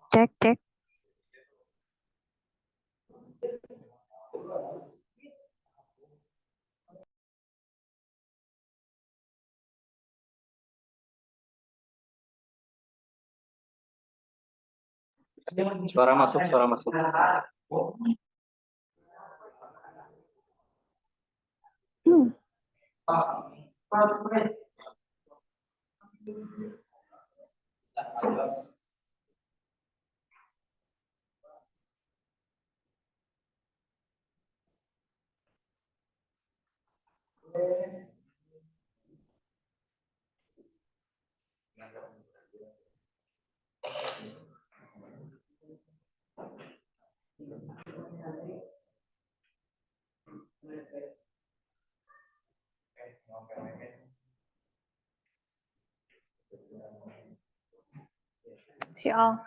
Cek, cek. Suara masuk, suara masuk. Sial.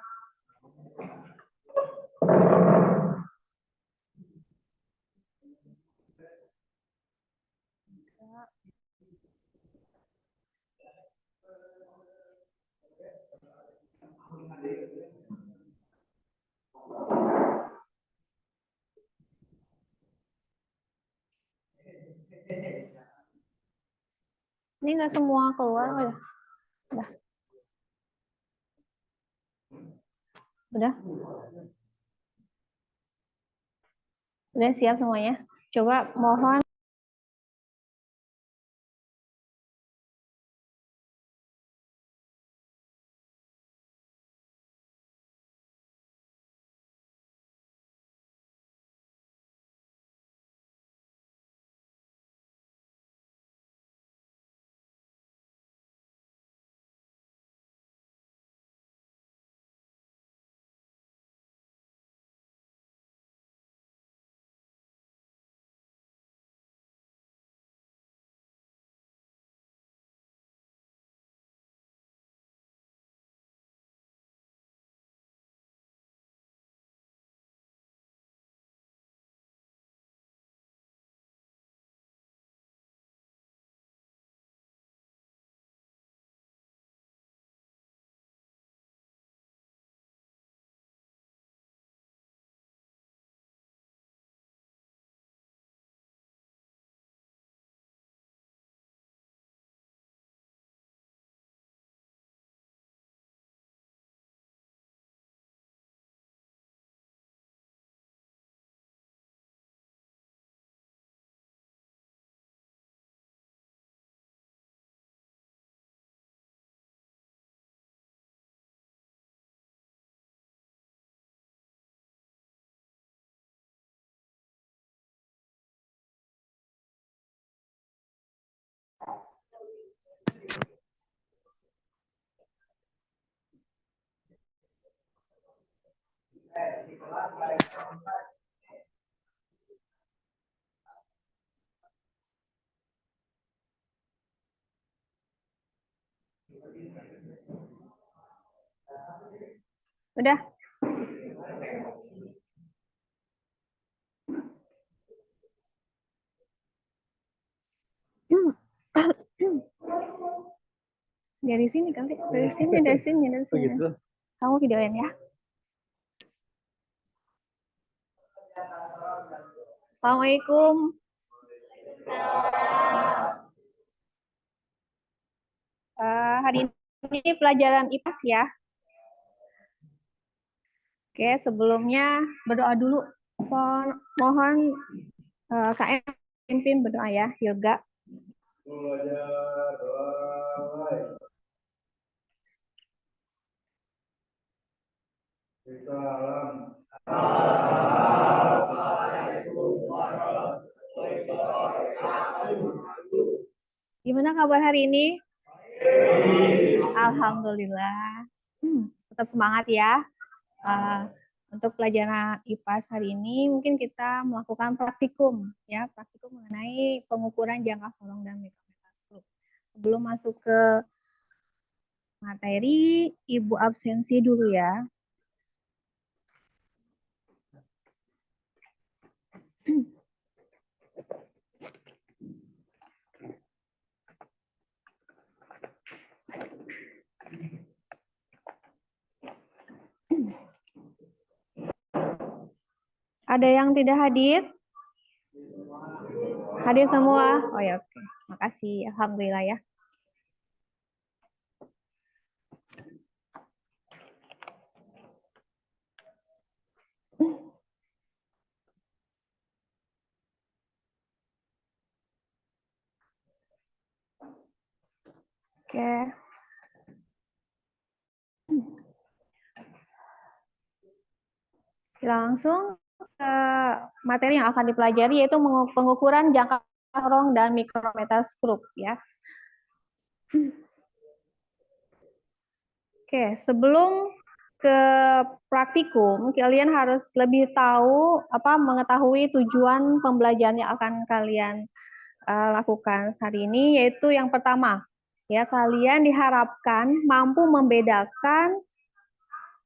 Ini nggak semua keluar, oh ya? Udah. Udah? Udah siap semuanya? Coba mohon. Udah? Dari sini kali, dari sini, dari sini, dari sini. Begitu. Kamu videoin ya. Assalamualaikum. Hari ini pelajaran IPAS ya. Oke, sebelumnya berdoa dulu. Mohon Kak Envin berdoa ya, Yoga. Gimana kabar hari ini? Alhamdulillah. Tetap semangat ya. Untuk pelajaran IPAS hari ini mungkin kita melakukan praktikum ya, praktikum mengenai pengukuran jangka sorong dan metaskop. Sebelum masuk ke materi, Ibu absensi dulu ya. Ada yang tidak hadir? Hadir semua? Oh ya, oke. Makasih. Alhamdulillah ya. Oke. Langsung ke materi yang akan dipelajari, yaitu pengukuran jangka sorong dan mikrometer skrup ya. Oke, sebelum ke praktikum, kalian harus lebih tahu mengetahui tujuan pembelajaran yang akan kalian lakukan hari ini, yaitu yang pertama, ya kalian diharapkan mampu membedakan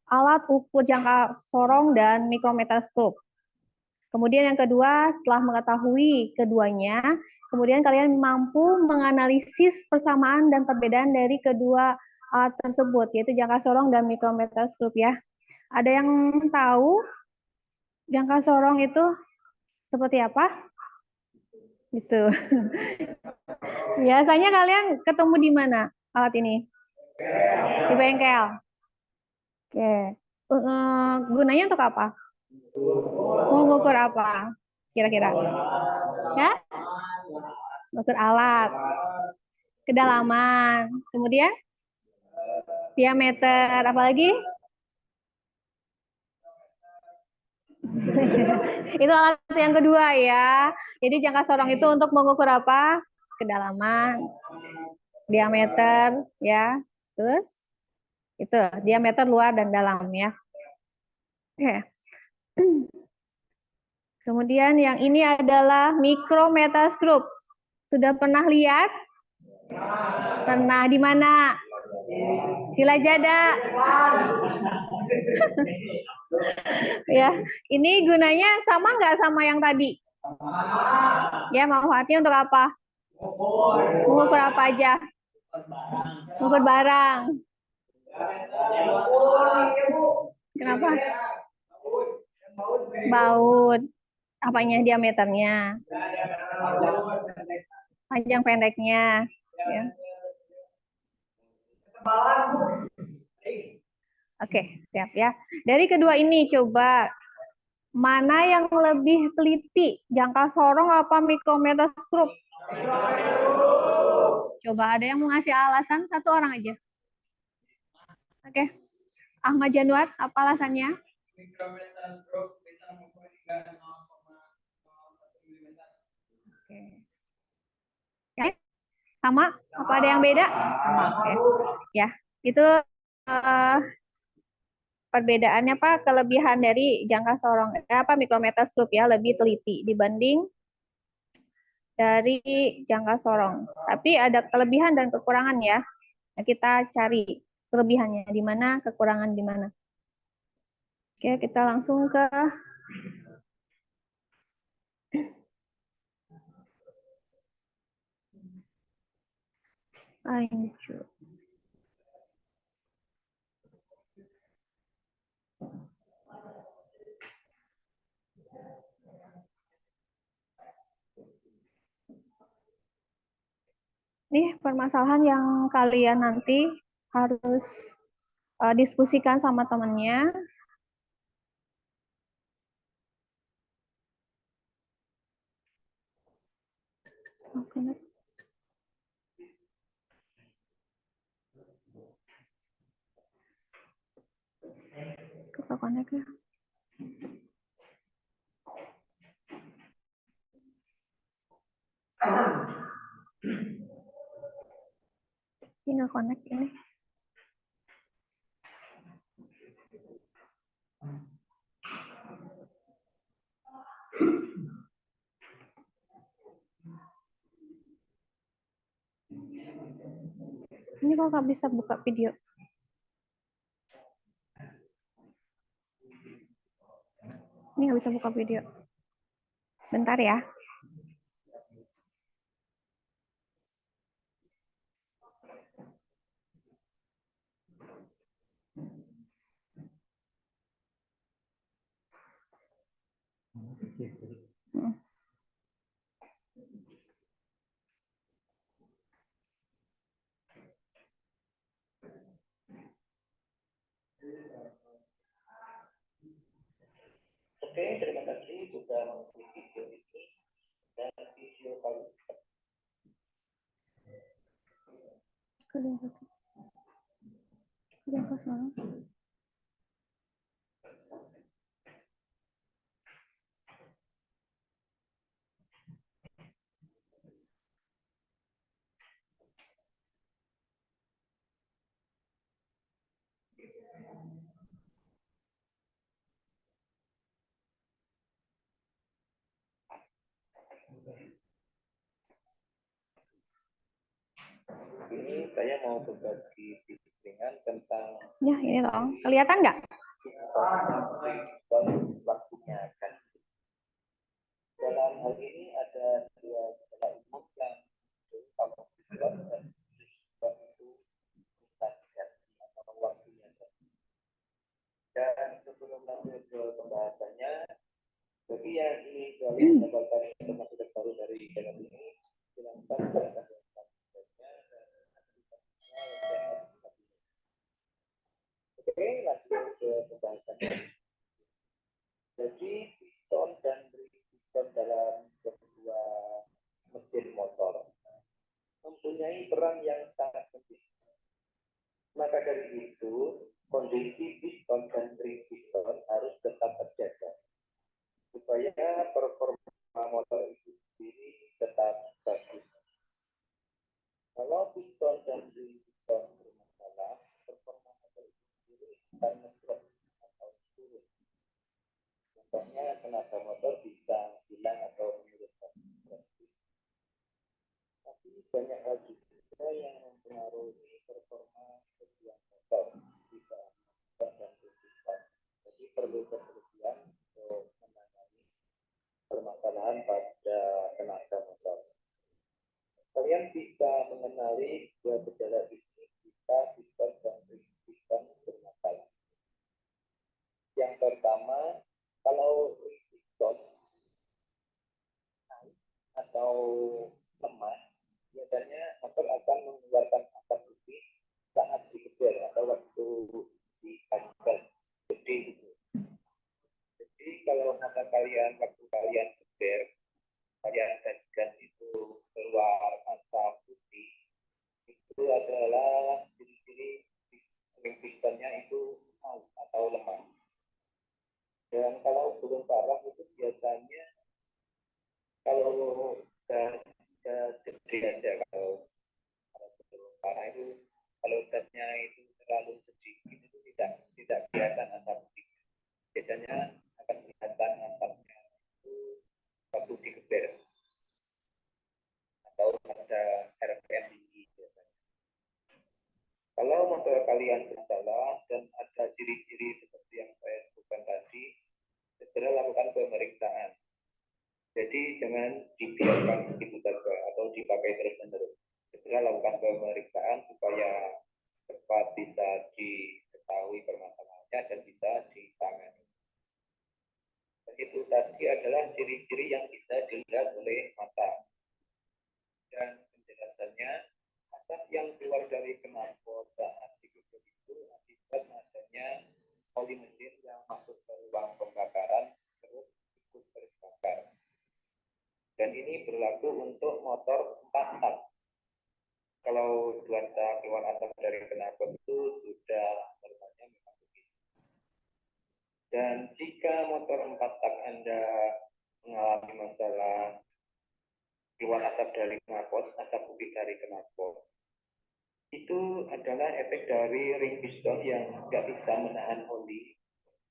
alat ukur jangka sorong dan mikrometer skrup. Kemudian yang kedua, setelah mengetahui keduanya, kemudian kalian mampu menganalisis persamaan dan perbedaan dari kedua alat tersebut, yaitu jangka sorong dan mikrometer skrup ya. Ada yang tahu jangka sorong itu seperti apa? Gitu. Biasanya kalian ketemu di mana alat ini? Di bengkel. Oke. Gunanya untuk apa? Mengukur apa? Kira-kira? Ya? Mengukur alat. Kedalaman. Kemudian? Diameter. Apalagi? Itu alat yang kedua ya. Jadi jangka sorong itu untuk mengukur apa? Kedalaman, diameter ya. Terus itu diameter luar dan dalam ya. Oke. Kemudian yang ini adalah mikrometer skrup. Sudah pernah lihat? Pernah di mana? Di Lajada. Ya, ini gunanya sama nggak sama yang tadi? Ya, manfaatnya untuk apa? Mengukur apa aja? Mengukur barang. Kenapa? Baut. Apanya diameternya? Panjang pendeknya. Ya. Oke, siap ya. Dari kedua ini coba mana yang lebih teliti? Jangka sorong apa mikrometer skrup? Coba ada yang mau ngasih alasan, satu orang aja. Oke. Ahmad Januar, apa alasannya? Oke. Ya, sama? Apa ada yang beda? Sama. Oke. Ya, itu perbedaannya Pak, kelebihan dari jangka sorong mikrometer skrup ya lebih teliti dibanding dari jangka sorong. Tapi ada kelebihan dan kekurangan ya. Nah, kita cari kelebihannya di mana, kekurangan di mana. Oke, kita langsung ke lanjut. Nih permasalahan yang kalian nanti harus diskusikan sama temennya. Kok connect ya? Ini nggak connect ini. Ini kok nggak bisa buka video? Ini nggak bisa buka video. Bentar ya. Oke, terima kasih sudah mengikuti video ini dan video kali ini saya mau berbagi ringan tentang ya ini dong, kelihatan nggak? Waktunya kan. Dalam hal ini ada dua gejala umum yang kalau dibuat dan itu atau waktunya. Dan sebelum lanjut ke pembahasannya, bagi yang ingin kembali mendapatkan informasi terbaru dari channel ini, silakan silakan Oke, lanjut ke pembahasannya. Jadi piston dan piston dalam sebuah mesin motor mempunyai peran yang sangat penting. Maka dari itu, kondisi piston dan piston harus tetap terjaga supaya performa motor itu sendiri tetap bagus. Kalau piston dan piston bermasalah, performa motor itu sendiri akan ngedrop atau turun. Contohnya tenaga motor bisa hilang atau menurun. Tapi banyak hal juga yang mempengaruhi performa sebuah motor bisa dan piston. Jadi perlu keberhatian untuk menangani permasalahan pada tenaga motor. Kalian bisa mengenali dua gejala ini jika piston dan piston bermasalah. Yang pertama, kalau piston naik atau lemah, biasanya motor akan mengeluarkan asap putih saat dikejar atau waktu diangkat gede gitu. Jadi kalau motor kalian waktu kalian kejar, kalian gas itu keluar asap putih, itu adalah ciri-ciri pistonnya itu out atau lemah. Dan kalau belum parah itu biasanya kalau gas gede aja, kalau belum parah itu kalau gasnya itu terlalu sedikit itu tidak kelihatan asap putih. Biasanya akan kelihatan asapnya itu waktu dikejar atau ada RPM tinggi biasanya. Kalau motor kalian bersalah dan ada ciri-ciri seperti yang saya sebutkan tadi, segera lakukan pemeriksaan. Jadi jangan dibiarkan begitu saja atau dipakai terus-menerus. Segera lakukan pemeriksaan supaya cepat bisa diketahui permasalahannya dan bisa ditangani. Dan itu tadi adalah ciri-ciri yang bisa dilihat oleh mata. Dan penjelasannya, asap yang keluar dari knalpot saat dikejar itu akibat adanya oli mesin yang masuk ke ruang pembakaran terus ikut terbakar. Dan ini berlaku untuk motor 4 tak. Kalau 2 tak keluar asap dari knalpot itu sudah normalnya memang begitu. Dan jika motor 4 tak Anda mengalami masalah keluar asap dari knalpot, asap putih dari knalpot, itu adalah efek dari ring piston yang tidak bisa menahan oli,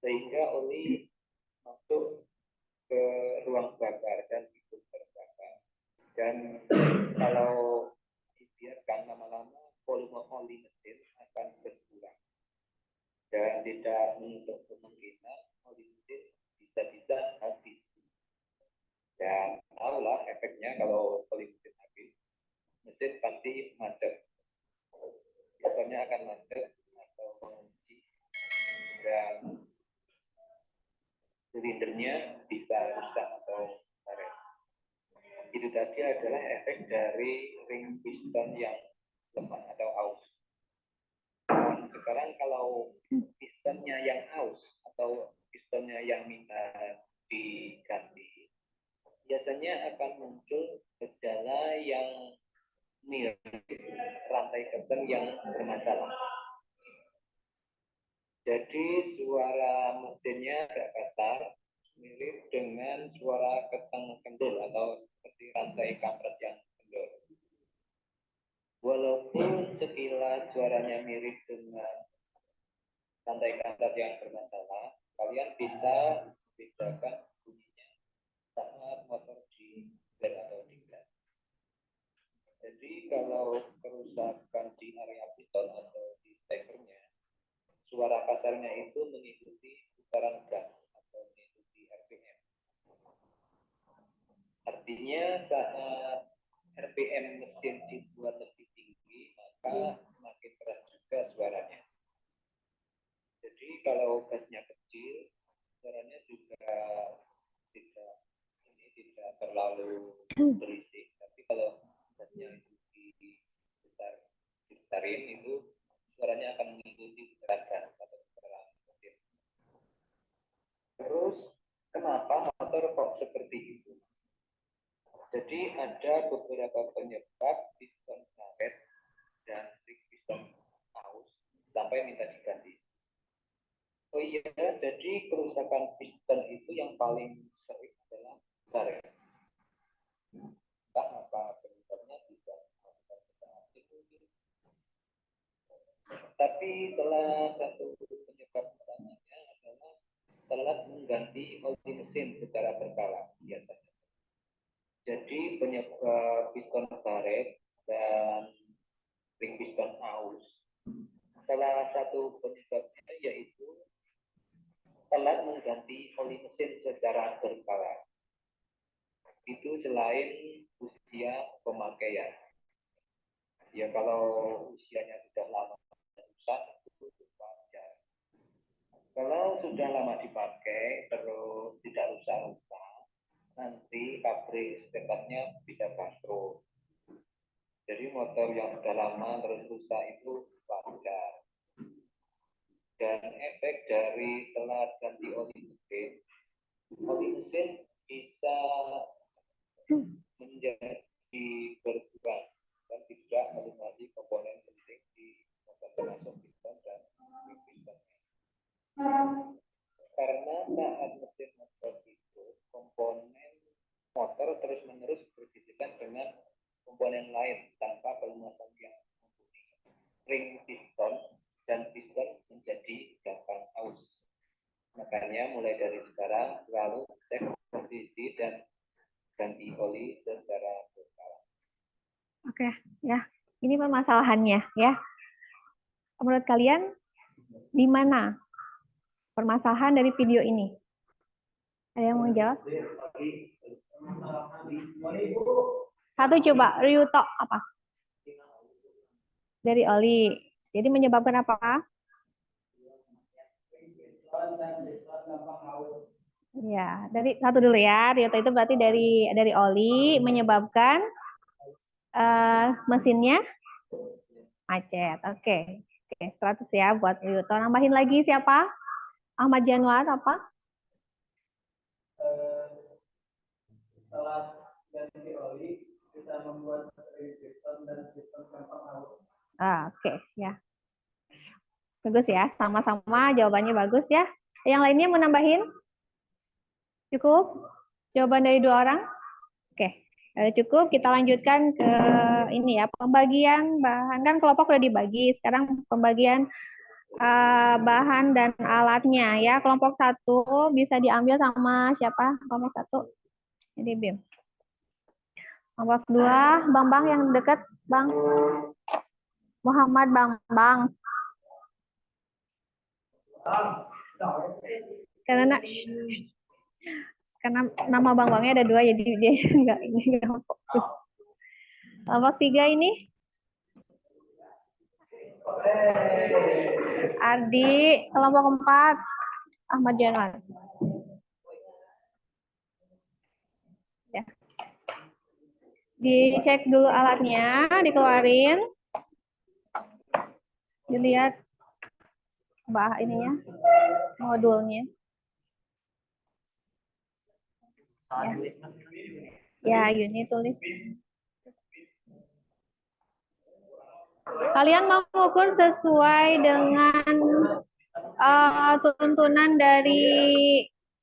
sehingga oli masuk ke ruang bakar dan ikut terbakar. Dan kalau dibiarkan lama-lama, volume oli mesin akan berkurang. Dan tidak menutup kemungkinan oli mesin bisa-bisa habis. Dan tahulah efeknya kalau oli mesin habis, mesin pasti macet. Biasanya akan macet atau mengunci dan silindernya bisa rusak atau karet. Itu tadi adalah efek dari ring piston yang lemah atau aus. Sekarang kalau pistonnya yang aus atau pistonnya yang minta diganti, biasanya akan muncul gejala yang mirip rantai keton yang bermasalah. Jadi suara mesinnya agak kasar, mirip dengan suara keteng kendor atau seperti rantai kampret yang kendor. Walaupun sekilas suaranya mirip dengan rantai kampret yang bermasalah, kalian bisa bedakan bunyinya saat motor di gas atau di gas. Jadi kalau kerusakan di area piston atau di stekernya, suara kasarnya itu mengikuti putaran gas atau mengikuti RPM. Artinya saat RPM mesin dibuat lebih tinggi, maka semakin keras juga suaranya. Jadi kalau gasnya kecil, suaranya juga tidak terlalu berisik. Tapi kalau gasnya itu dibesarin itu suaranya akan mengikuti putaran gas atau putaran mesin. Terus kenapa motor kok seperti itu? Jadi ada beberapa penyebab piston karet dan ring piston aus sampai minta diganti. Oh iya, jadi kerusakan piston itu yang paling sering adalah karet. Entah apa penyebabnya bisa tapi salah satu penyebab utamanya adalah telat mengganti oli mesin secara berkala biasanya. Jadi penyebab piston karet dan ring piston aus, salah satu penyebabnya yaitu telat mengganti oli mesin secara berkala. Itu selain usia pemakaian. Ya kalau usianya sudah lama rusak itu wajar. Kalau sudah lama dipakai terus tidak rusak-rusak, nanti pabrik secepatnya bisa bangkrut. Jadi motor yang sudah lama terus rusak itu wajar. Dan efek dari telat ganti oli mesin bisa menjadi berkurang dan tidak melunasi komponen penting di motor termasuk piston dan pistonnya. Karena saat mesin motor itu komponen motor terus-menerus bergesekan dengan komponen lain tanpa pelunasan yang mumpuni. Ring piston dan piston menjadi gampang aus. Makanya mulai dari sekarang selalu cek kondisi dan ganti oli secara berkala. Oke, ya. Ini permasalahannya, ya. Menurut kalian, di mana permasalahan dari video ini? Ada yang mau jawab? Satu coba, Ryuto apa? Dari oli. Jadi menyebabkan apa? Ya, dari satu dulu ya. Ryuto itu berarti dari oli menyebabkan mesinnya macet. Oke. Oke, 100 ya buat Ryuto. Nambahin lagi siapa? Ahmad Januar apa? Setelah ganti oli bisa membuat piston dan piston gampang aus. Oke, ya. Bagus ya, sama-sama jawabannya bagus ya. Yang lainnya mau nambahin? Cukup? Jawaban dari 2 orang? Oke, cukup. Kita lanjutkan ke ini ya, pembagian bahan. Kan kelompok udah dibagi. Sekarang pembagian bahan dan alatnya ya. Kelompok 1 bisa diambil sama siapa? Kelompok 1. Jadi Bim. Kelompok 2, Bambang yang dekat, Bang. Muhammad Bambang. Karena nama Bambangnya ada 2, jadi dia nggak fokus. Kelompok 3 ini Ardi. Kelompok 4 Ahmad Januar. Ya. Dicek dulu alatnya, dikeluarin, dilihat ininya, modulnya. Ya, unit tulis. Kalian mau mengukur sesuai dengan tuntunan dari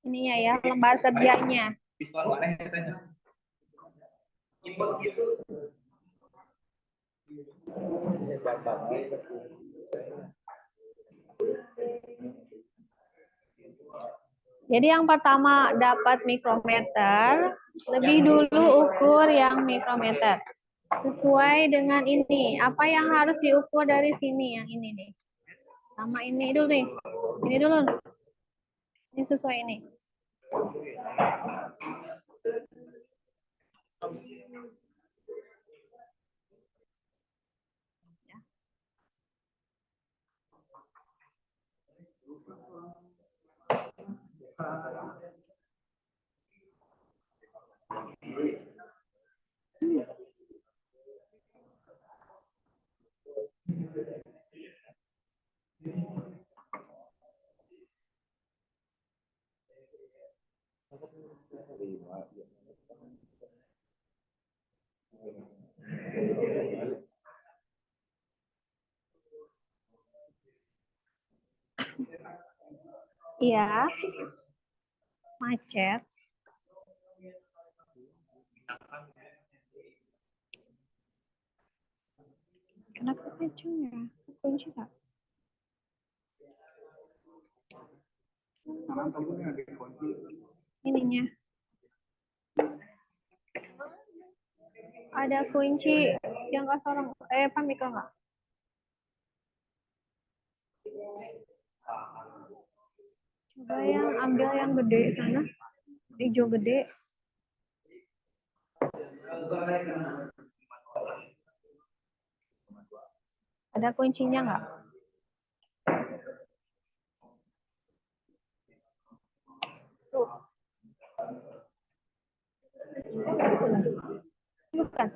ininya ya, lembar kerjanya. Jadi yang pertama dapat mikrometer, lebih dulu ukur yang mikrometer. Sesuai dengan ini, apa yang harus diukur dari sini? Yang ini nih. Sama ini dulu nih. Ini dulu. Ini sesuai ini. Iya. Macet. Kenapa kencengnya? Kunci tak? Ininya. Ada kunci yang kosong. Apa mikro nggak? Coba yang ambil yang gede sana. Hijau gede. Ada kuncinya nggak? Tuh. Bukan.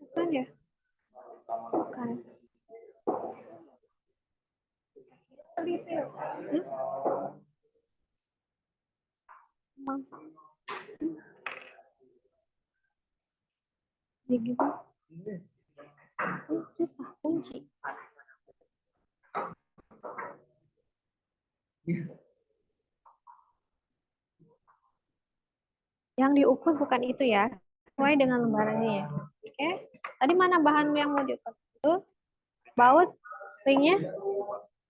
Bukan ya? Bukan. Jadi gimana? Susah kunci. Yang diukur bukan itu ya, sesuai dengan lembarannya ya. Oke, tadi mana bahan yang mau diukur? Itu baut ringnya.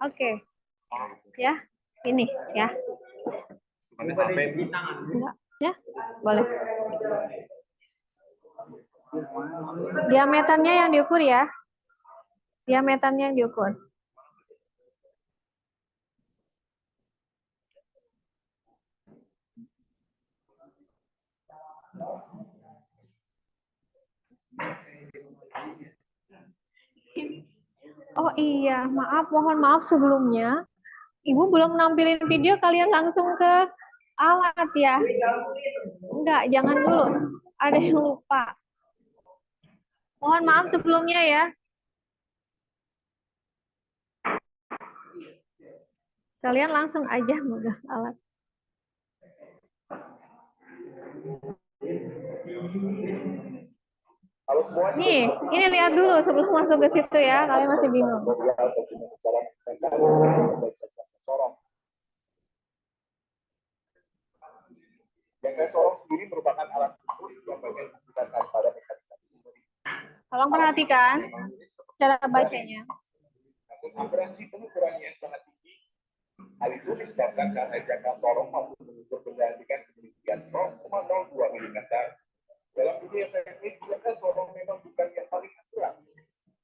Oke, ya ini ya. Enggak, ya boleh. Diameternya yang diukur ya. Diameternya yang diukur. Oh iya, mohon maaf sebelumnya. Ibu belum nampilin video, kalian langsung ke alat ya. Enggak, jangan dulu. Ada yang lupa. Mohon maaf sebelumnya ya. Kalian langsung aja megang alat. Nih, ini lihat dulu sebelum masuk ke situ ya. Kalian masih bingung. Jangkar sorong sendiri merupakan alat ukur yang bagian digunakan pada mekanika. Tolong perhatikan cara bacanya. Namun akurasi pengukurannya sangat tinggi. Hal itu disebabkan karena jangkar sorong mampu mengukur benda dengan ketinggian 0,02 mm. Dalam dunia teknis, jangkar sorong memang bukan yang paling akurat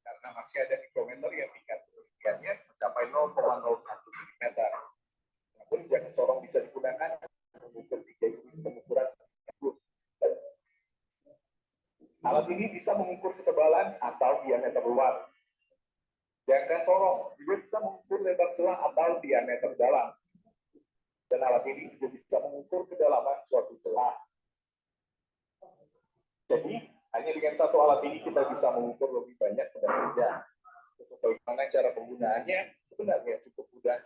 karena masih ada mikrometer yang tingkat ketinggiannya mencapai 0,01 mm. Namun jangkar sorong bisa digunakan mengukur tiga jenis pengukuran tersebut. Alat ini bisa mengukur ketebalan atau diameter luar. Jangkar sorong juga bisa mengukur lebar celah atau diameter dalam. Dan alat ini juga bisa mengukur kedalaman suatu celah. Jadi, Hanya dengan satu alat ini kita bisa mengukur lebih banyak benda kerja. Bagaimana cara penggunaannya? Sebenarnya cukup mudah.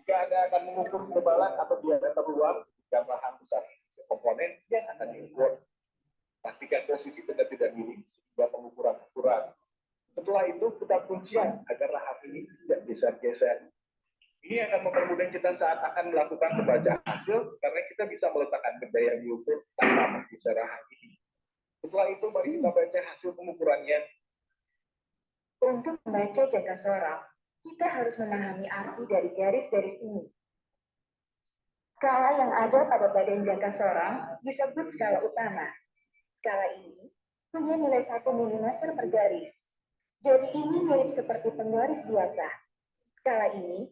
Jika Anda akan mengukur ketebalan atau diameter luar, dan lahan besar komponen yang akan diukur. Pastikan posisi benda tidak miring sehingga pengukuran akurat. Setelah itu, putar kuncian agar lahan ini tidak geser-geser. Ini akan mempermudah kita saat akan melakukan pembacaan hasil, karena kita bisa meletakkan benda yang diukur tanpa menggeser lahan ini. Setelah itu, mari kita baca hasil pengukurannya. Untuk membaca jangka sorong, kita harus memahami arti dari garis-garis ini. Skala yang ada pada badan jangka sorong disebut skala utama. Skala ini punya nilai 1 mm per garis. Jadi ini mirip seperti penggaris biasa. Skala ini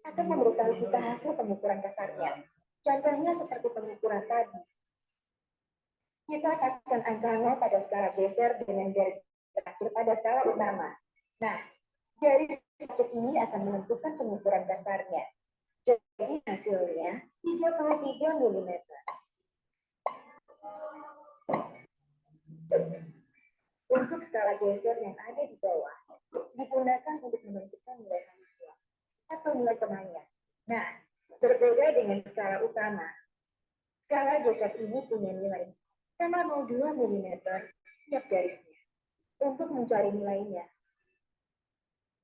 akan memberitahu kita hasil pengukuran kasarnya. Contohnya seperti pengukuran tadi. Kita pasang angka 0 pada skala geser dengan garis terakhir pada skala utama. Nah, garis terakhir ini akan menentukan pengukuran kasarnya. Jadi hasilnya 33 mm. Untuk skala geser yang ada di bawah, digunakan untuk menentukan nilai halusnya atau nilai temannya. Nah, berbeda dengan skala utama. Skala geser ini punya nilai 0,02 mm tiap garisnya. Untuk mencari nilainya,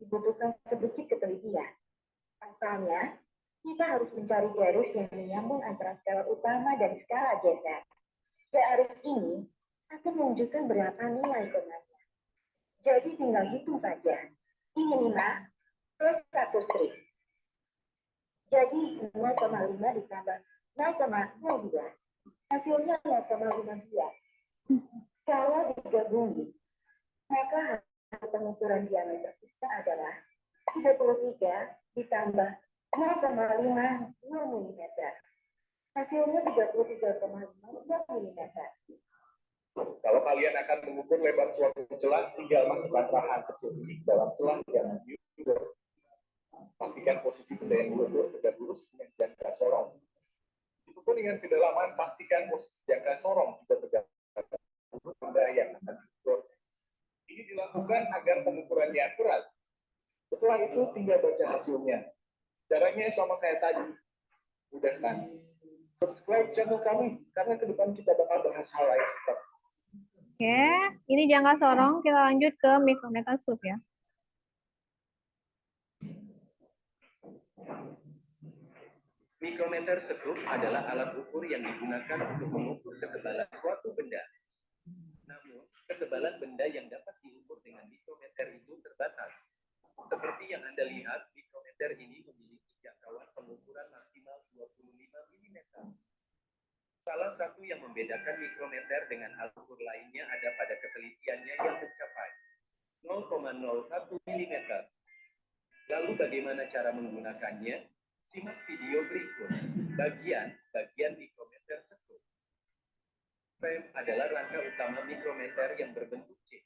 dibutuhkan sedikit ketelitian. Pasalnya, kita harus mencari garis yang menyambung antara skala utama dan skala geser. Garis ini akan menunjukkan berapa nilai temannya. Jadi tinggal hitung saja. Ini 5 plus 1 strip. Jadi 0,5 ditambah 0,02. Hasilnya 0,52. Kalau digabungin, maka hasil pengukuran diameter pista adalah 33 ditambah 0,5 mm. Hasilnya 33,5 mm. Kalau kalian akan mengukur lebar suatu celah, tinggal masukkan rahan kecil ini dalam celah yang diukur. Pastikan posisi benda yang diukur tegak lurus dengan jangka sorong. Diukur dengan kedalaman, pastikan posisi jangka sorong juga tegak lurus benda yang akan diukur. Ini dilakukan agar pengukurannya akurat. Setelah itu tinggal baca hasilnya. Caranya sama kayak tadi. Mudah kan? Subscribe channel kami, karena ke depan kita bakal bahas hal lain seperti Oke, ini jangka sorong. Kita lanjut ke mikrometer scoop ya. Mikrometer scoop adalah alat ukur yang digunakan untuk mengukur ketebalan suatu benda. Namun, ketebalan benda yang dapat diukur dengan mikrometer itu terbatas. Seperti yang Anda lihat, mikrometer ini memiliki jangkauan pengukuran maksimal 25 mm. Salah satu yang membedakan mikrometer dengan alat ukur lainnya ada pada ketelitiannya yang mencapai 0,01 mm. Lalu bagaimana cara menggunakannya? Simak video berikut. Bagian mikrometer scoop. Frame adalah rangka utama mikrometer yang berbentuk C.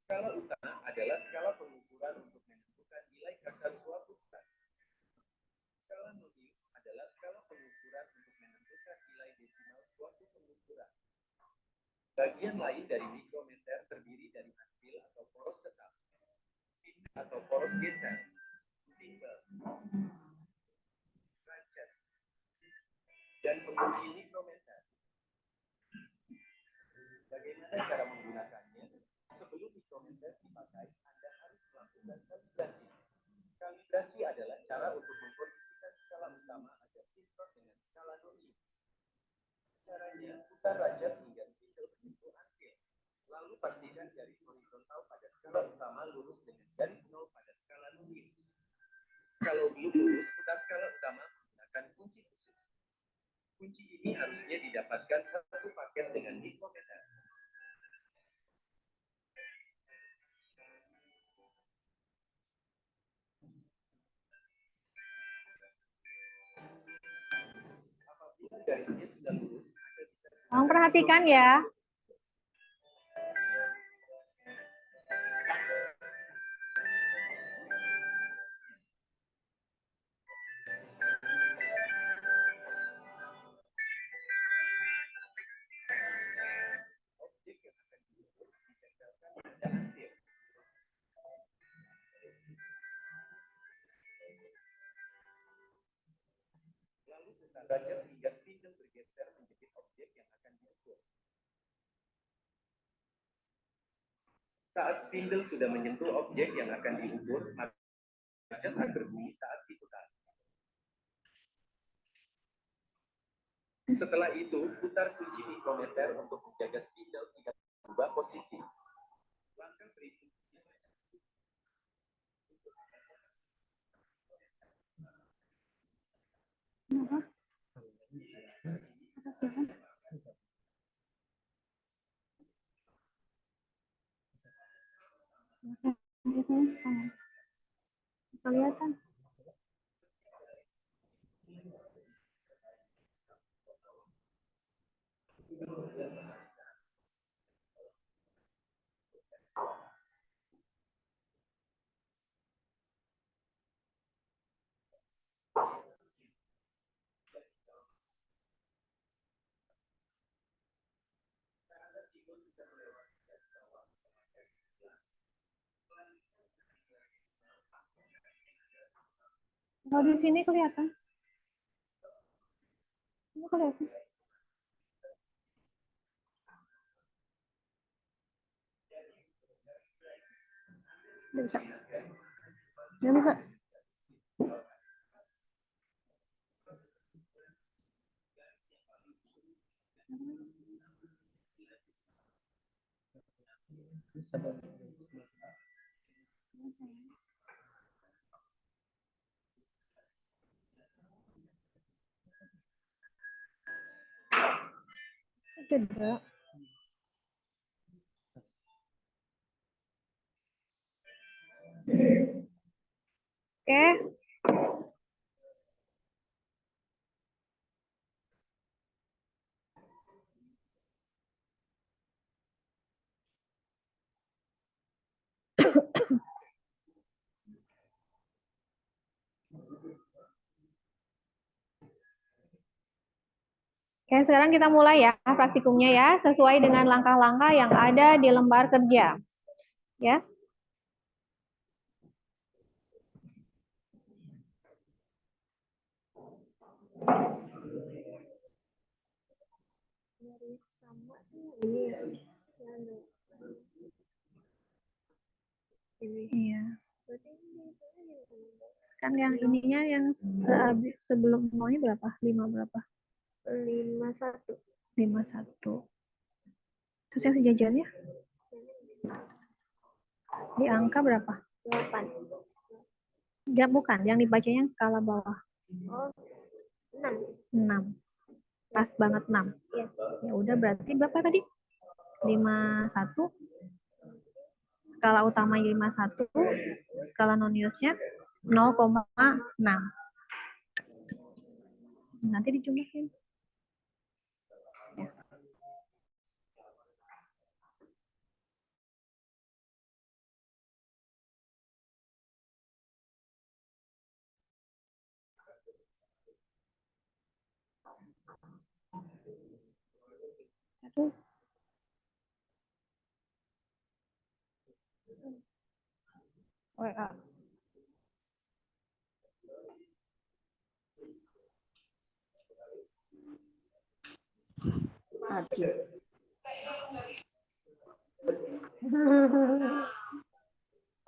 Skala utama adalah skala pengukuran untuk menentukan nilai kasar suatu benda. Skala nonius adalah skala pengukuran untuk menentukan nilai desimal suatu pengukuran. Bagian lain dari mikrometer terdiri dari anvil atau poros tetap, pin atau poros geser, timbal, ratchet, dan pengunci mikrometer. Bagaimana cara menggunakannya? Sebelum mikrometer dipakai, Anda harus melakukan kalibrasi. Kalibrasi adalah cara untuk mengkondisikan skala utama agar sinkron dengan skala nonius. Caranya, putar ratchet hingga spindle berbentuk anvil. Lalu pastikan garis horizontal pada skala utama lurus dengan garis nol pada skala nonius. Kalau belum lurus, putar skala utama menggunakan kunci khusus. Kunci ini harusnya didapatkan satu paket dengan mikrometer. Apabila garisnya sudah lurus, Anda bisa Tolong perhatikan ya. objek yang akan Putar rajut hingga spindle bergeser menjadi objek yang akan diukur. Saat spindle sudah menyentuh objek yang akan diukur, maka rajut akan berbunyi saat diputar. Setelah itu, putar kunci mikrometer untuk menjaga spindle tidak berubah posisi. Langkah berikutnya. Kelihatan. Kalau di sini kelihatan. Ini kelihatan. Nggak bisa. Nggak bisa. Tidak. Oke. Oke, sekarang kita mulai ya praktikumnya ya, sesuai dengan langkah-langkah yang ada di lembar kerja. Ya. Iya. Kan yang ininya yang sebelum maunya berapa? 5 berapa? 51. 51. Terus yang sejajarnya? Di angka berapa? 8. Ya, bukan, yang dibacanya yang skala bawah. Oh, 6. Pas banget 6. Ya. Ya udah berarti berapa tadi? 51. Skala utamanya 51, skala non-newsnya 0,6. Nanti dijumlahin. Ya. Satu. WA.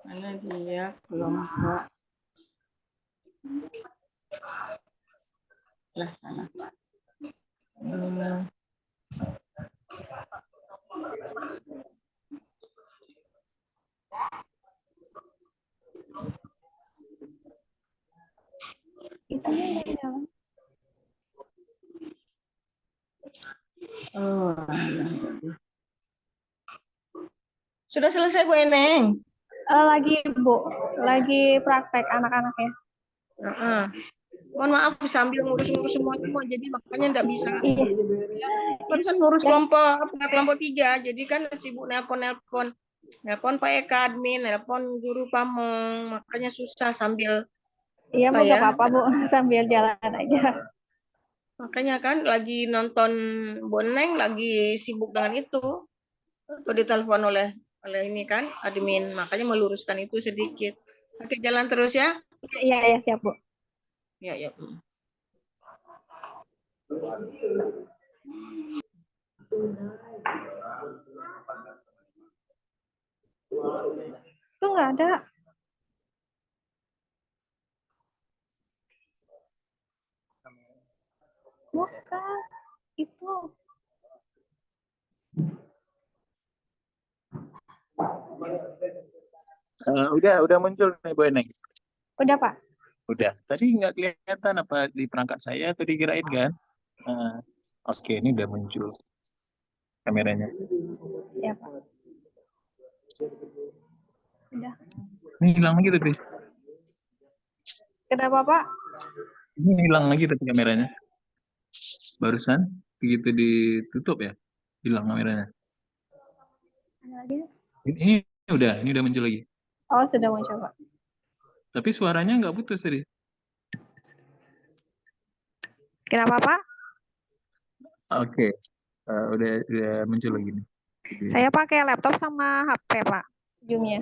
Mana dia kelompok lah sana. Itu yang jalan. Oh, sudah selesai Bu Eneng? Lagi Bu, lagi praktek anak-anaknya. Mohon maaf sambil ngurus-ngurus semua jadi makanya enggak bisa. Iya. Kan ngurus kelompok 3, jadi kan sibuk nelpon Pak Eka admin, nelpon guru pamong, makanya susah sambil. Iya Bu, nggak apa-apa Bu, sambil jalan aja. Makanya kan lagi nonton Boneng, lagi sibuk dengan itu. Atau ditelepon oleh ini kan admin, makanya meluruskan itu sedikit. Oke, jalan terus ya. Iya, siap Bu. Ya. Itu nggak ada. Bukan. Itu. Udah muncul nih Bu Eneng. Udah, Pak. Udah. Tadi nggak kelihatan apa di perangkat saya atau dikirain kan? Oke, ini udah muncul kameranya. Ya, Pak. Sudah. Ini hilang lagi tuh, Chris. Kenapa, Pak? Ini hilang lagi tuh kameranya. Barusan begitu ditutup ya, hilang kameranya. Ada lagi? Ini udah muncul lagi. Oh, sudah muncul, Pak. Tapi suaranya nggak putus tadi. Kenapa, Pak? Oke, udah muncul lagi nih. Saya pakai laptop sama HP, Pak. Zoom-nya.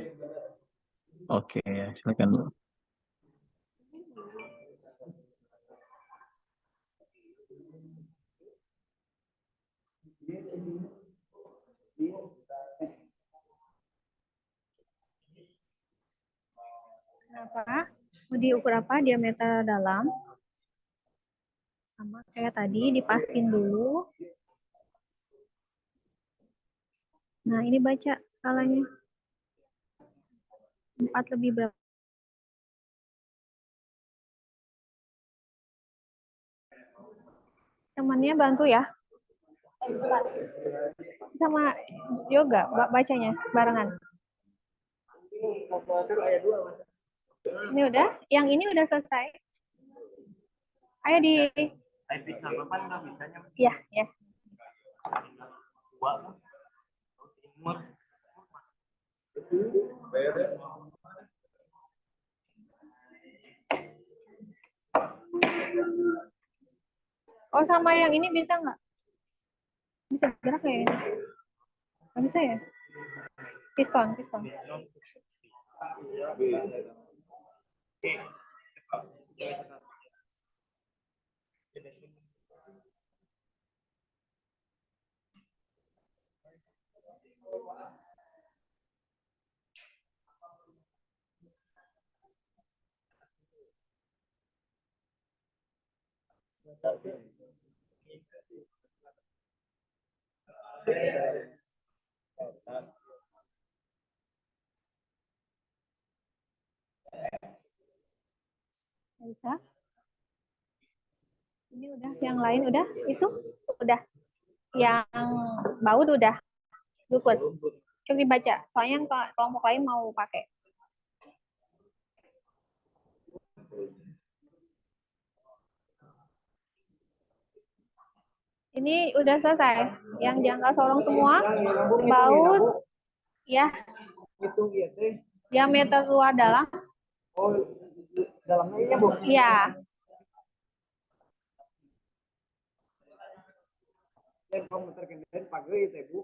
Oke, silakan Bu. Kenapa? Mau diukur apa? Diameter dalam. Sama kayak tadi, dipasin dulu. Nah, ini baca skalanya. 4 lebih berapa? Temannya bantu ya. Sama yoga, bacanya barengan. Ini udah? Yang ini udah selesai. Ayo di... Iya, ya. Oh, sama yang ini bisa nggak? Bisa gerak kayak ini? Nggak bisa ya? Piston. Bisa. Ini udah, yang lain udah, itu udah. Yang baut udah. Dukun. Coba dibaca. Soalnya kelompok lain mau pakai. Ini udah selesai. Yang jangka sorong semua. Baut. Ya. Diameter luar dalam. Oh, dalamnya ini Bu. Iya. Yang komputer kendali pakai itu Bu.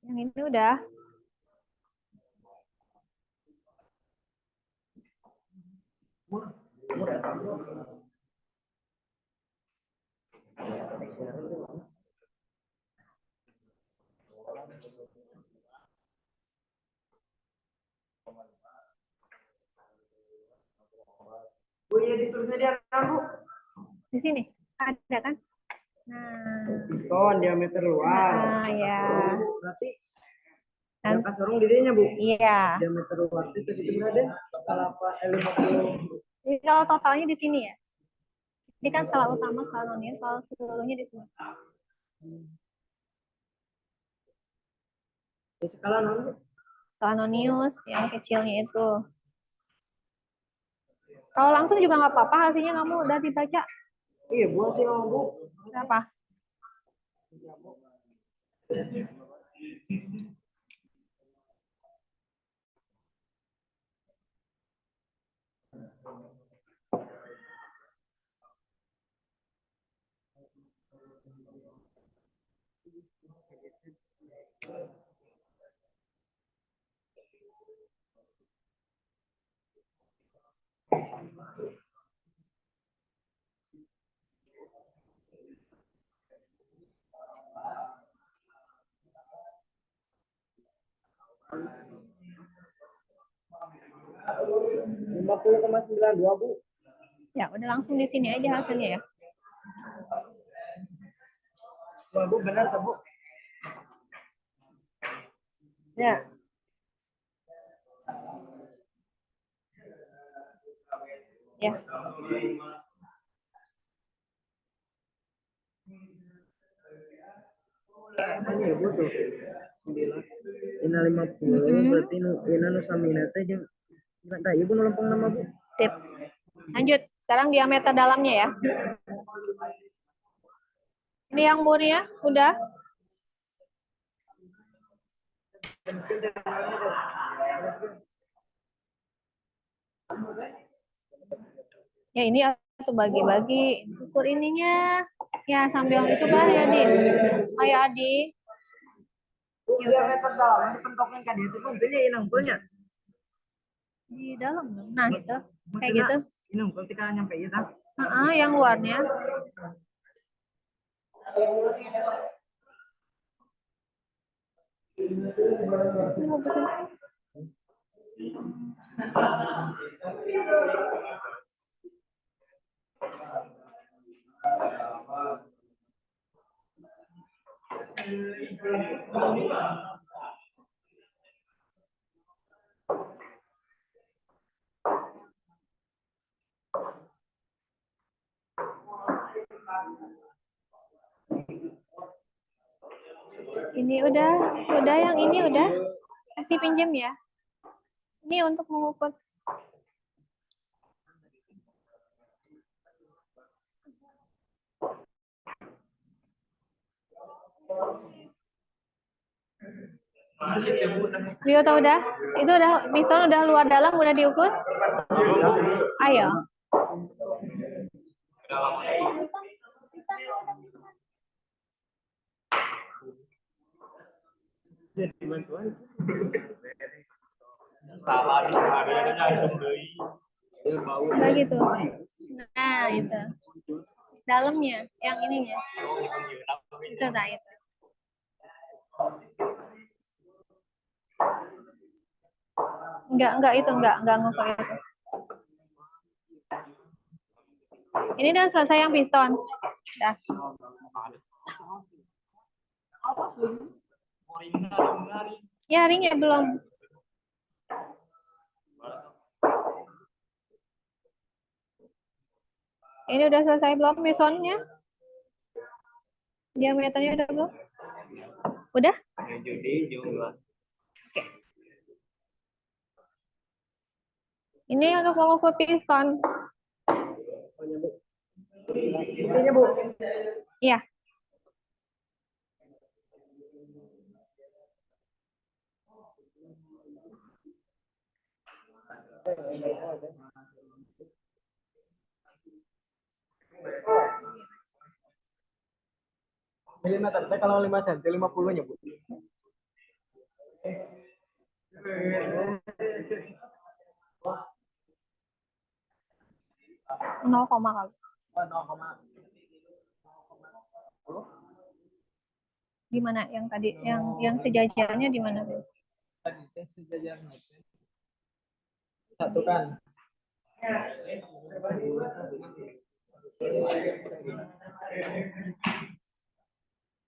Yang ini udah. Bu, ya ditulisnya di mana Bu? Di sini. Ada kan? Nah. Piston diameter luar. Nah, ya. Berarti jangka sorong dirinya Bu. Iya. Diameter luar itu berada skala apa? 50. Jadi kalau totalnya di sini ya. Ini kan skala utama, skala nonius, skala seluruhnya di sini. Di skala non. Skala nonius yang kecilnya itu. Kalau langsung juga nggak apa-apa, hasilnya kamu udah dibaca. Iya Bu, sih Bu. Kenapa? Bu. Ya, udah langsung di sini aja hasilnya ya. Wah, Bu, benar tuh, Bu. Ya. Ya. Ini ya, Bu, tuh. 9. Ini 50, berarti ini nusamina teh jeung enggak ibu nulempeng nama, Bu. Sip. Lanjut. Sekarang diameter dalamnya ya. Ini yang murnya udah. Ya ini atau bagi-bagi ukur ininya. Ya sambil itu kan ya Di. Ayo Adi. Bu, diameter dalam dipentokin kan itu pun punya inang punya. Di dalam. Nah gitu. Kayak gitu. Inang ketika nyampe itu. Yang luarnya. Ini udah yang ini udah. Kasih pinjem ya. Ini untuk mengukur. Rio tau udah? Itu udah piston udah luar dalam udah diukur? Ayo. Nah gitu. Nah itu. Dalamnya, yang ininya. Itu tak itu. Enggak itu enggak ngukur itu. Ini udah selesai yang piston. Dah. Ya, ringnya belum. Ini udah selesai belum pistonnya? Diameternya udah belum? Udah? Oke. Ini untuk mengukur piston. Ini Bu. Iya. Milimeter teh kalau 5 cm 50-nya, Bu. 0, kali. 0, Di mana yang tadi yang sejajarnya di mana? tadi tes sejajarnya. Satu kan.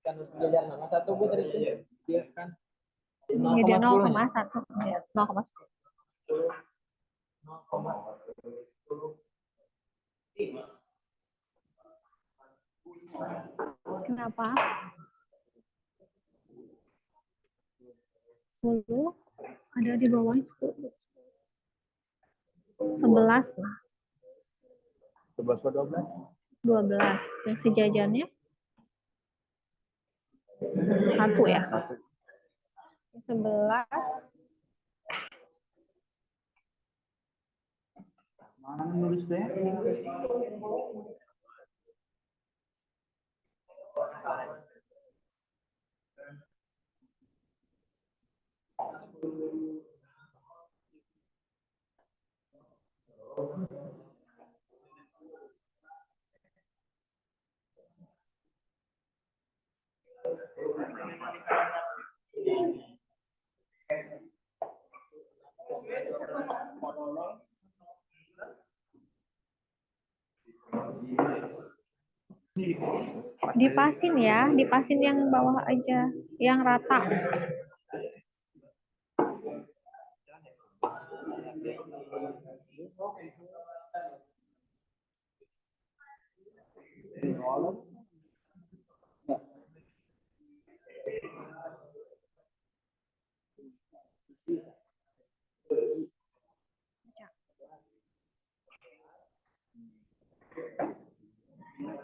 Kan sejajar nama satu Bu tadi itu. Dia kan. Jadi 0,1. Ya, 0,10. 0,10. Kenapa? 10 ada di bawahnya 10. 11 lah. 11 ke 12. 12. Yang sejajarnya 1 ya. 11. Mana nulis deh? Dipasin ya, dipasin yang bawah aja, yang rata.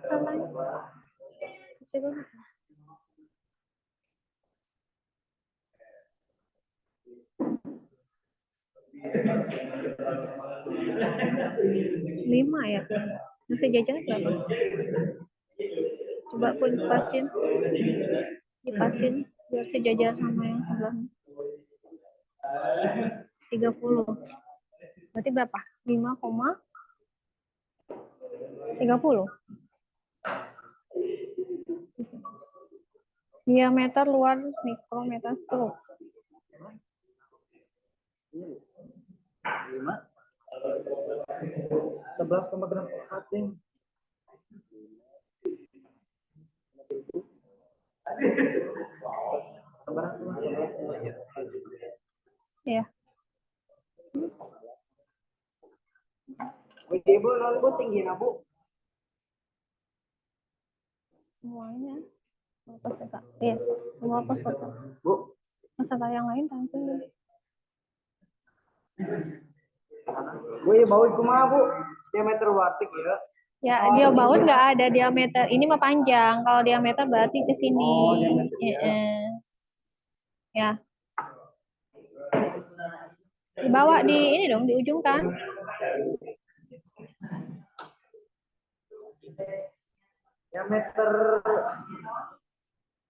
Coba. 5 ya. Nasi jajannya berapa? Coba pun dipasin biar sejajar sama yang sebelumnya. 30. Berarti berapa? 5,30. Diameter luar mikrometer 10. 11,4. Ya. Ibu, Bu tinggi Bu? Semuanya. Semua peserta. Iya, semua peserta. Bu, Peserta yang lain tampil. Bu ya bawa kumaha Bu? Diameter watik ya. Ya, dia baut nggak ada diameter. Ini mah panjang. Kalau diameter berarti ke sini. Ya. Dibawa di ini dong, di ujung kan? Diameter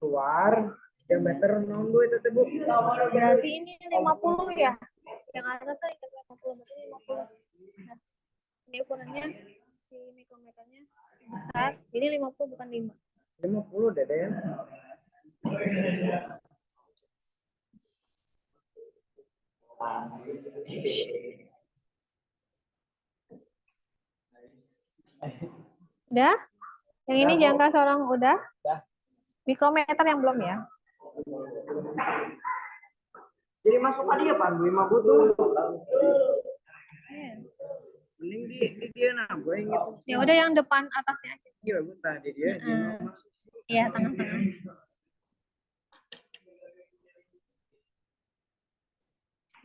luar, diameter 62 itu Bu. Berarti ini 50 ya? Yang atasnya itu 50, berarti 50. Nah, ini ukurannya di mikrometernya besar. Ini 50 bukan 5. 50 Deden. Udah? Yang ini jangka seorang udah? Mikrometer yang belum ya? Jadi masuk aja ya Pak, 5 butuh. Mending di dia nah, gue yang itu. Ya udah yang depan atasnya aja. Iya Bu, tadi dia masuk. Iya, tengah-tengah.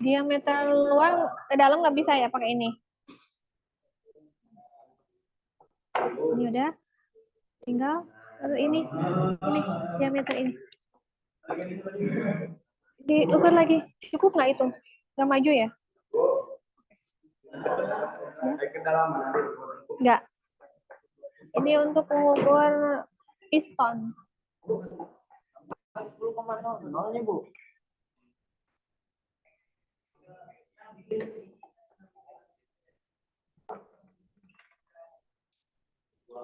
Diameter luar ke dalam nggak bisa ya pakai ini. Ini udah. Tinggal ini diameter ini. Diukur lagi. Cukup nggak itu? Nggak maju ya? Nggak. Ini untuk mengukur piston. 10,00 Bu.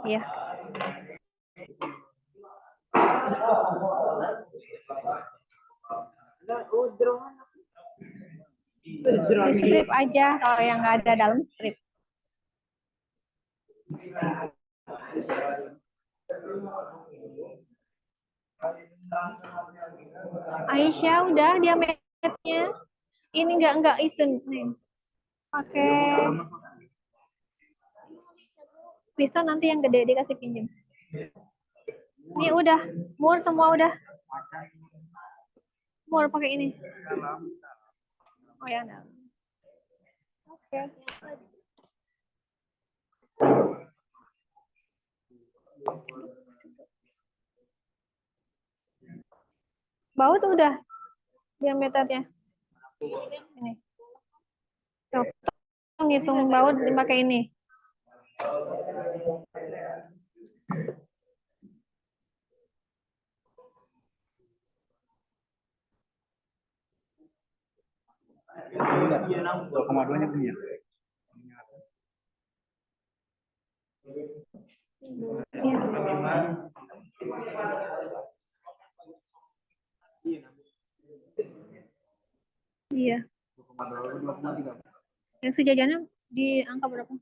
Iya. Di strip aja kalau yang nggak ada dalam strip. Aisyah udah diameternya. Ini nggak itu nih. Pakai piston nanti yang gede dikasih pinjem. Ini udah, mur semua udah. Mur pakai ini. Oh ya, dalam. Oke. Baut udah diameternya. Ini. Tuh, ngitung baut dipakai ini. Enggak, 2,2-nya punya. Iya. Yang sejajarnya di angka berapa?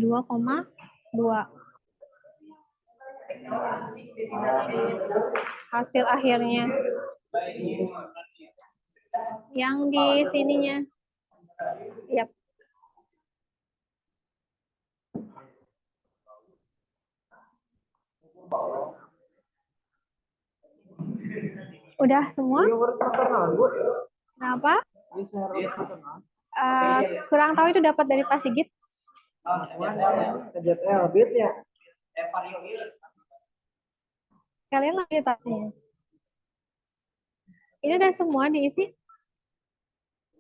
Dua koma dua. Hasil akhirnya. Yang di sininya. Yap. Udah semua? Kenapa? Kurang tahu itu dapat dari Pak Sigit. Kalian lagi tasnya. Ini udah semua diisi.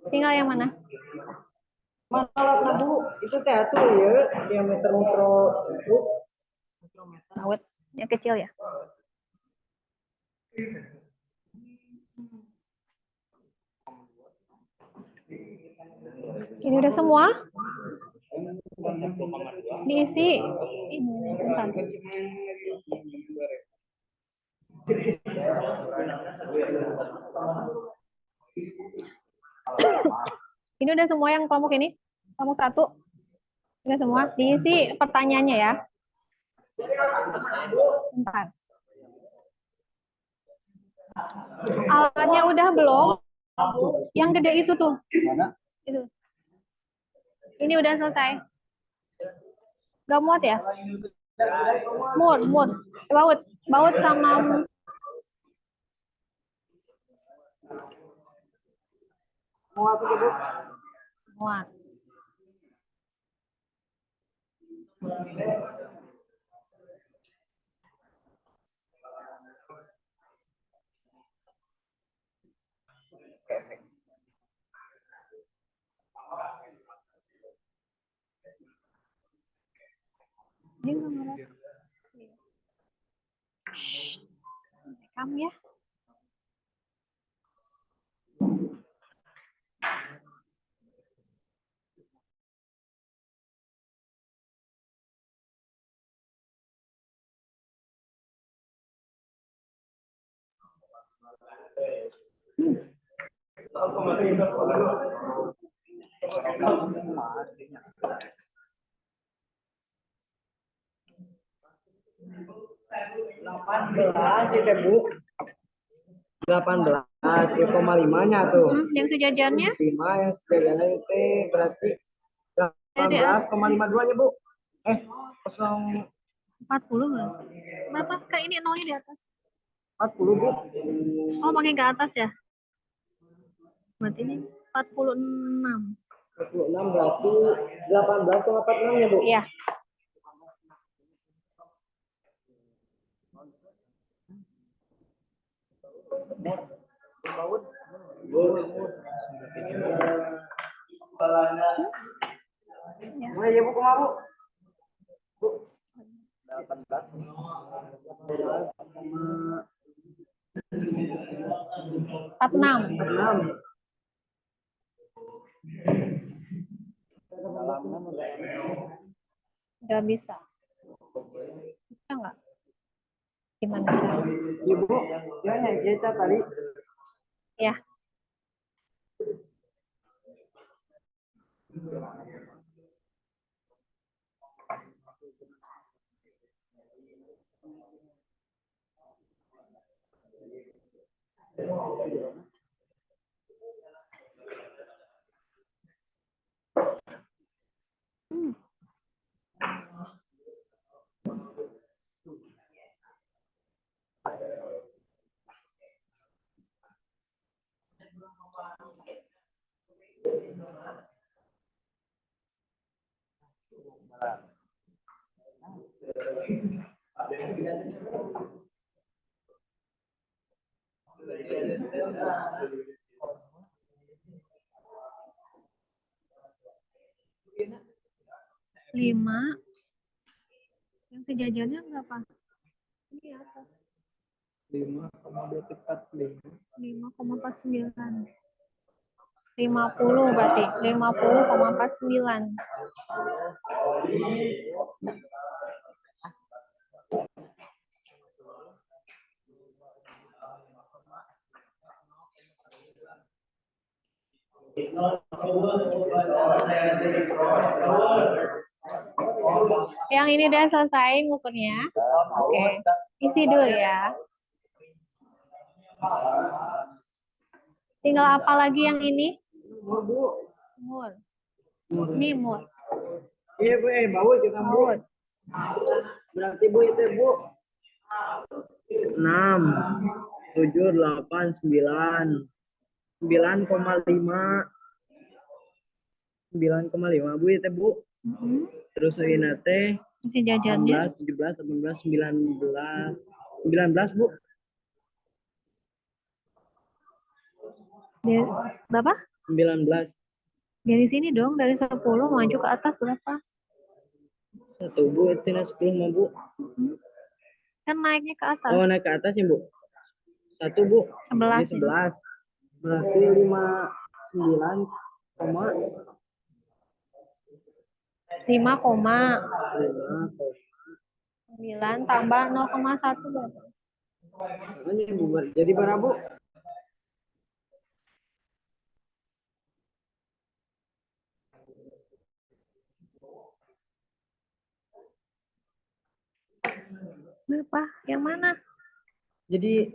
Tinggal yang mana? Masalah Bu, itu teh atuh ya, diameter mikro itu. Awet, yang kecil ya. Ini udah semua? Diisi. Bentar. Ini udah semua yang kelompok ini? Kelompok 1? Udah semua? Diisi pertanyaannya ya. Bentar. Alatnya udah belum? Yang gede itu tuh. Itu. Ini udah selesai. Gak muat ya? Muat. Baut sama muat. Dia nggak marah. Rekam ya. Itu Bu. 18,5-nya tuh. Yang sejajarnya? 5 yang sejajarnya itu berarti 18,52-nya Bu. 40 nggak? Berapa? Kayak ini nolnya di atas. 40 Bu. Oh, pakai ke atas ya? Berarti ini 46. 46 berarti 18,46-nya Bu. Iya. Mulai ya Bu, kumaha Bu? Bu. 46. Nggak bisa. Bisa nggak? Gimana cara? Ibu, ya kita tadi. Ya. Lima. Yang sejajarnya berapa? Ini atas. 5,49. 50 berarti. 50,49. Yang ini udah selesai ngukurnya. Oke. Isi dulu ya. Tinggal apa lagi yang ini? Mur. Ini mur. Iya Bu, bawa kita Bu. Mur. Berarti Bu itu Bu. 6, 7, 8, 9. 9,5. 9,5 Bu itu Bu. Terus ini teh Masih jajannya. 16, 17, 18, 19. 19 Bu. Berapa? 19. Dari sini dong, dari 10 maju ke atas berapa? 1 Bu, itu 10 mah Bu. Kan naiknya ke atas. Oh, naik ke atas ya Bu. 1 Bu. 11. Ini 11. Berarti 59, 5,9 tambah 0,1 berapa? Jadi berapa Bu? Berapa? Yang mana? Jadi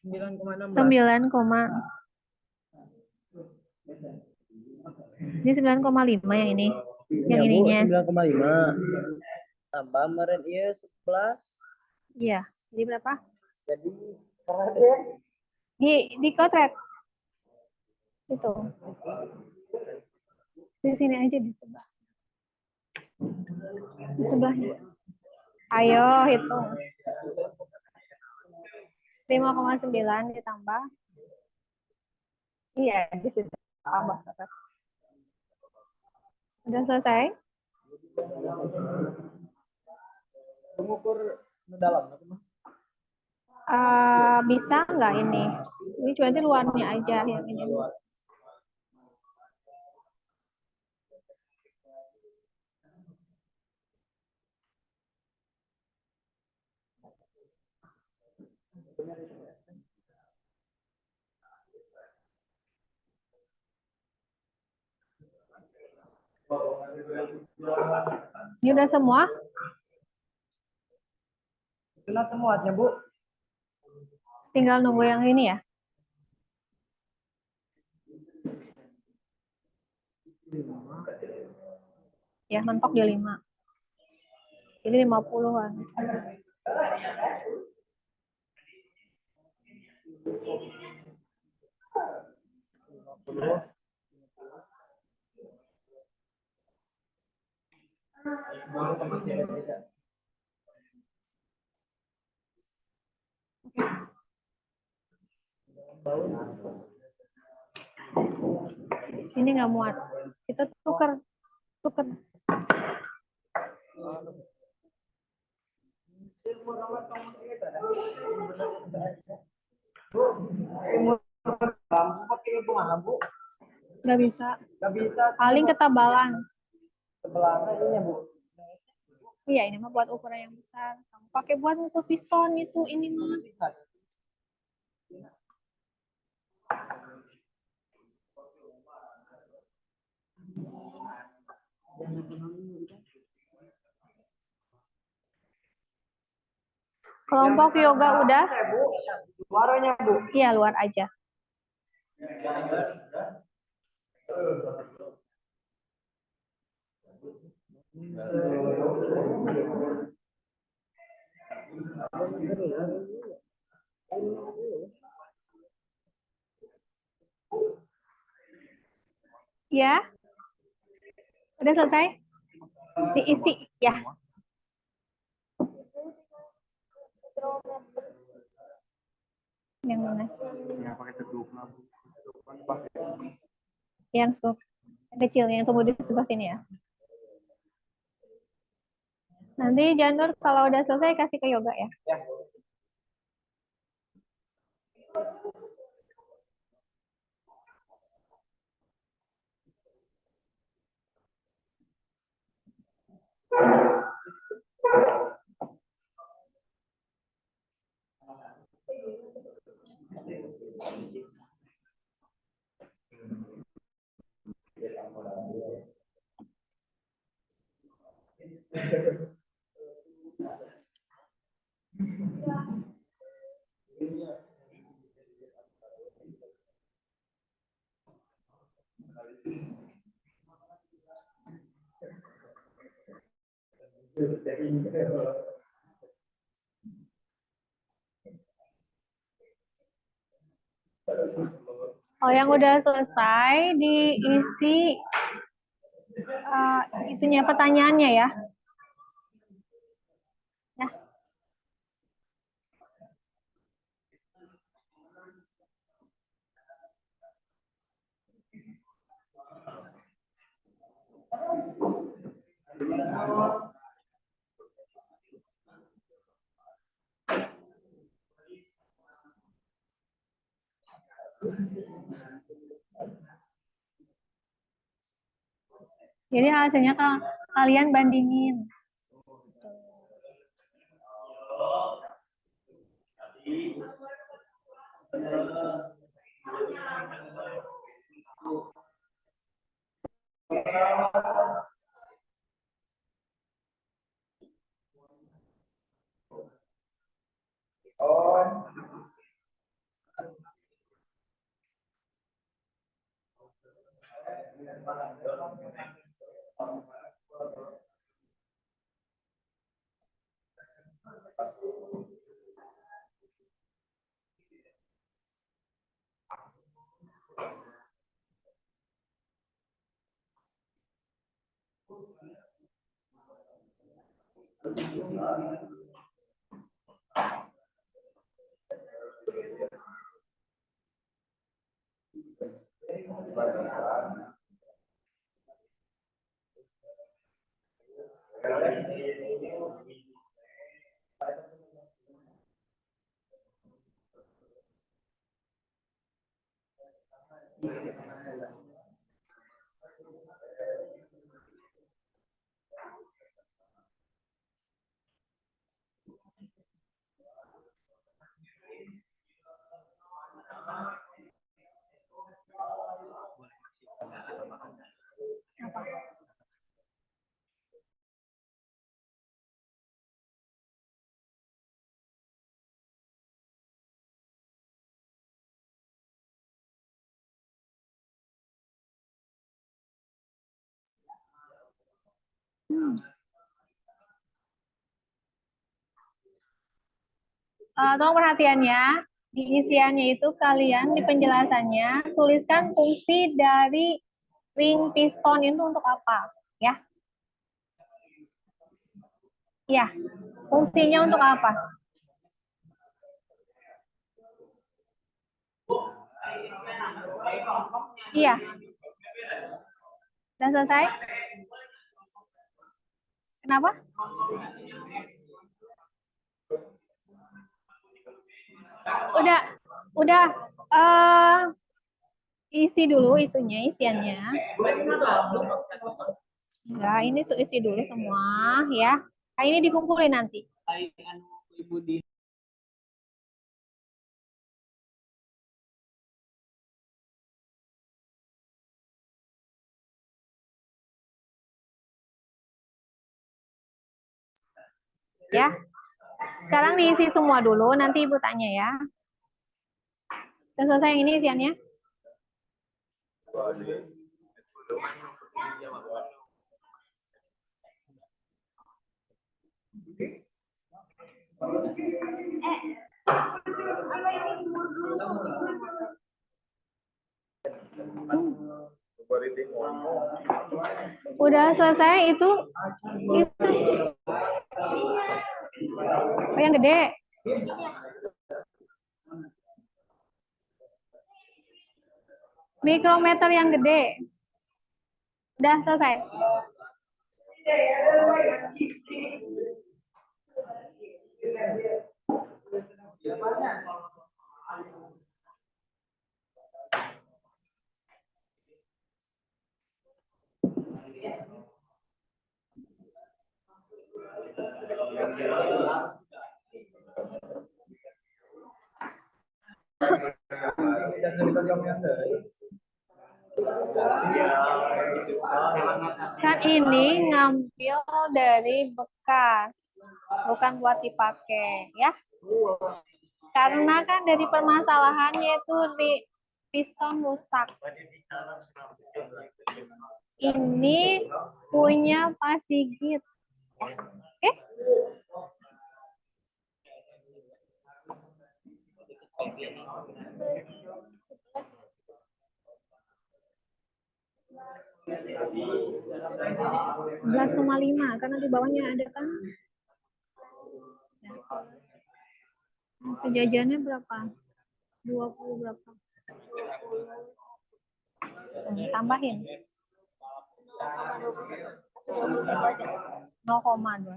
9,16. 9, ini 9,5 yang ini. Yang Ya, Bu, ininya. 9,5. Tambah meren iya 11. Iya. Jadi berapa? Jadi keren. Di kotret. Itu. Di sini aja di sebelah. Di sebelahnya. Ayo hitung. 5,9 ditambah. Iya, di situ. Tambah. Udah selesai? Mengukur dalam. Bisa nggak ini? Ini cuma di luarnya aja yang ini. Ini udah semua? Sudah semuanya Bu. Tinggal nunggu yang ini ya? Ya, mentok di 5. Ini 50-an. Ini nggak muat. Kita tukar. Nggak bisa. Paling ketebalan. Ketebalannya Bu. Iya, ini mah buat ukuran yang besar. Kamu pakai buat ngukur piston itu, ini mah. Kelompok yoga udah? Luarnya Bu. Iya, luar aja. Ya? Udah selesai? Diisi, ya. Yang mana? Yang scoop. Yang kecil, yang tunggu di sebelah sini ya. Nanti Janur kalau udah selesai kasih ke yoga ya. Oh, yang udah selesai diisi itunya pertanyaannya ya. Ya. Jadi hasilnya kalian bandingin. Tolong perhatian ya, di isiannya itu kalian di penjelasannya tuliskan fungsi dari ring piston itu untuk apa, ya? Ya, fungsinya untuk apa? Iya. Sudah selesai? Kenapa? Udah isi dulu itunya, isiannya. Enggak, ini isi dulu semua ya. Nah, ini dikumpulin nanti. Ya. Sekarang diisi semua dulu, nanti Ibu tanya ya. Sudah selesai yang ini isiannya? Udah selesai itu. Oh, yang gede. Mikrometer yang gede. Udah selesai. Kan ini ngambil dari bekas, bukan buat dipakai, ya. Karena kan dari permasalahannya itu piston rusak. Ini punya Pak Sigit. Oke? 11,5 karena di bawahnya ada kan. Sejajannya berapa? 20 berapa? Tambahin. 0,2.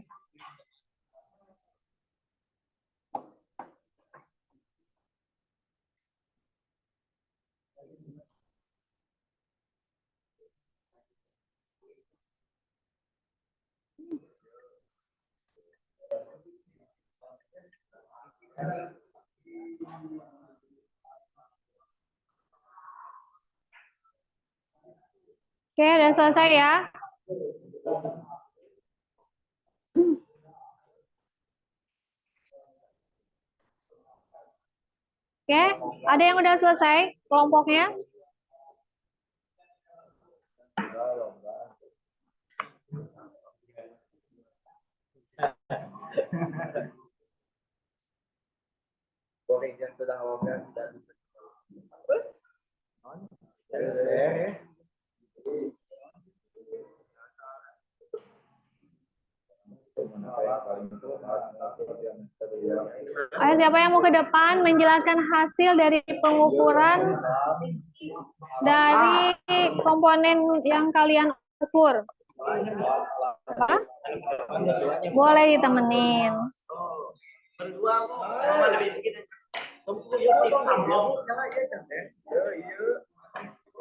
Oke, udah selesai ya. Oke, ada yang udah selesai kelompoknya? Ayo, siapa yang mau ke depan menjelaskan hasil dari pengukuran dari komponen yang kalian ukur? Apa? Boleh ditemenin.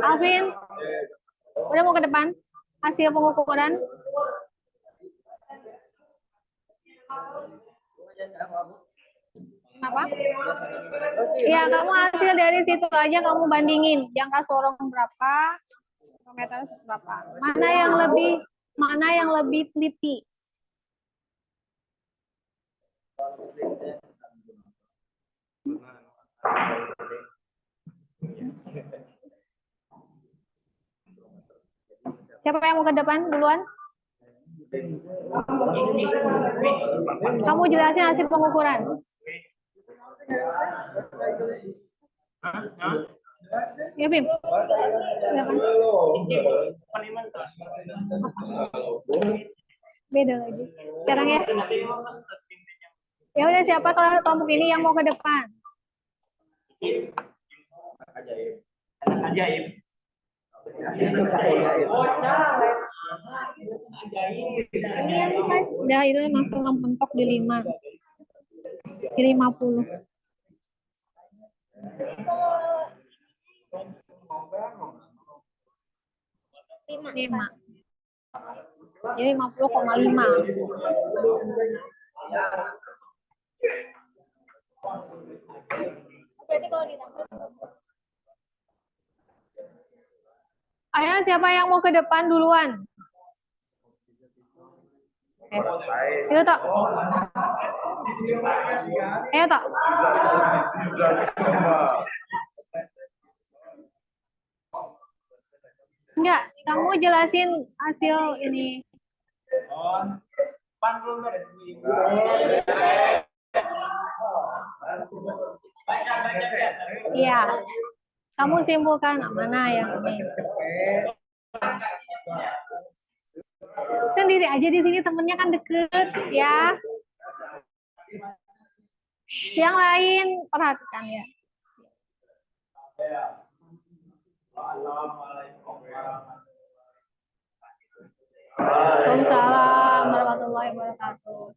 Alvin, udah mau ke depan? Hasil pengukuran? Kenapa? Iya, kamu hasil dari situ aja kamu bandingin. Jangka sorong berapa, diameter berapa. Mana yang lebih teliti? Siapa yang mau ke depan duluan? Kamu jelasin hasil pengukuran. Ya, Bim. Beda lagi. Sekarang ya. Ya udah, siapa kalau kelompok ini yang mau ke depan? Udah, itu langsung mentok di 5. Di 50. Lima. Jadi 50,5. Berarti kalau ditambah. Ayo, siapa yang mau ke depan duluan? Ayo, Tok. Ayo, Tok. Enggak, kamu jelasin hasil ini. Iya. Kamu simpulkan mana yang ini. Sendiri aja di sini, temennya kan deket ya. Yang lain perhatikan ya. Waalaikumsalam warahmatullahi wabarakatuh.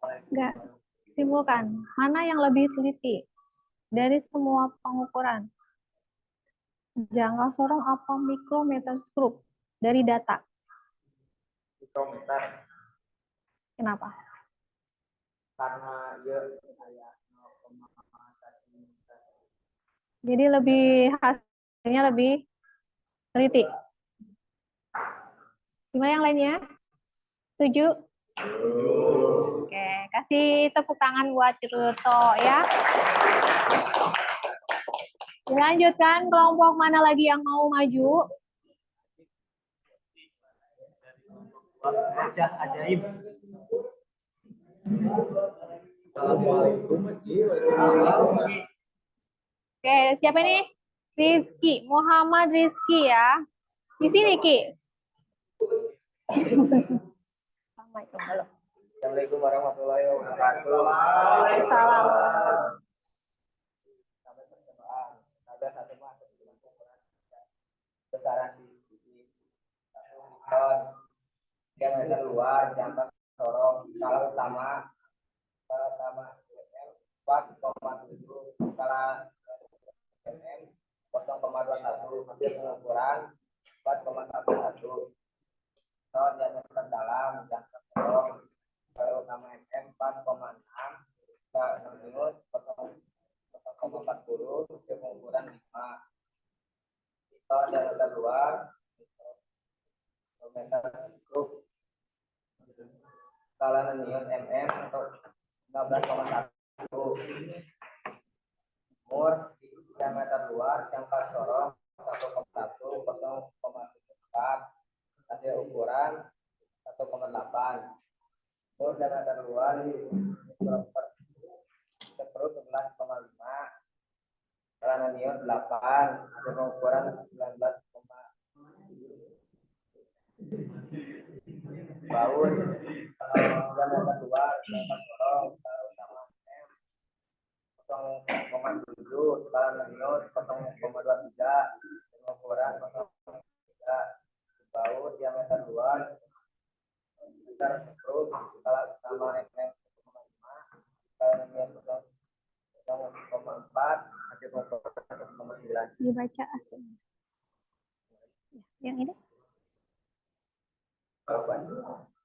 Enggak, simpulkan. Mana yang lebih teliti dari semua pengukuran? Jangka sorong apa mikrometer skrup dari data? Mikrometer. Kenapa? Karena dia kayak 0,1 meter. Jadi hasilnya lebih teliti. Gimana yang lainnya? Setuju? Oke, kasih tepuk tangan buat Ciruto ya. Dilanjutkan, kelompok mana lagi yang mau maju? Wajah ajaib. Assalamualaikum. Oke, siapa ini? Rizky, Muhammad Rizky ya. Di sini, Ki. Assalamualaikum. Halo. Assalamualaikum warahmatullahi wabarakatuh. Salam. Sampai percobaan. Ada satu masuk dengan ukuran besaran di satu mikron. Diameter luar, jangka sorong, skala utama 4,7, skala mm 0,21, hasil pengukuran 4,11. Tahun diameter dalam, jangka sorong, skala utama mm 4,6, skala minus 0,40, hasil pengukuran 5. Tahun diameter luar, mikrometer skrup, skala minus mm atau 15,1. Umur diameter luar, jangka sorong 1,1, 0,74, hasil ukuran 1,8. Umur diameter luar per 11,5, skala minus 8, hasil ukuran 19, baut diameter luar, jangka sorong utama M 0,7, skala minus 0,23, pengukuran 0,3. Baut diameter luar meter skrup, skala utama mm 1,5, skala minus 0,4, hasil pengukuran 1,9. Dibaca aslinya. Yang ini?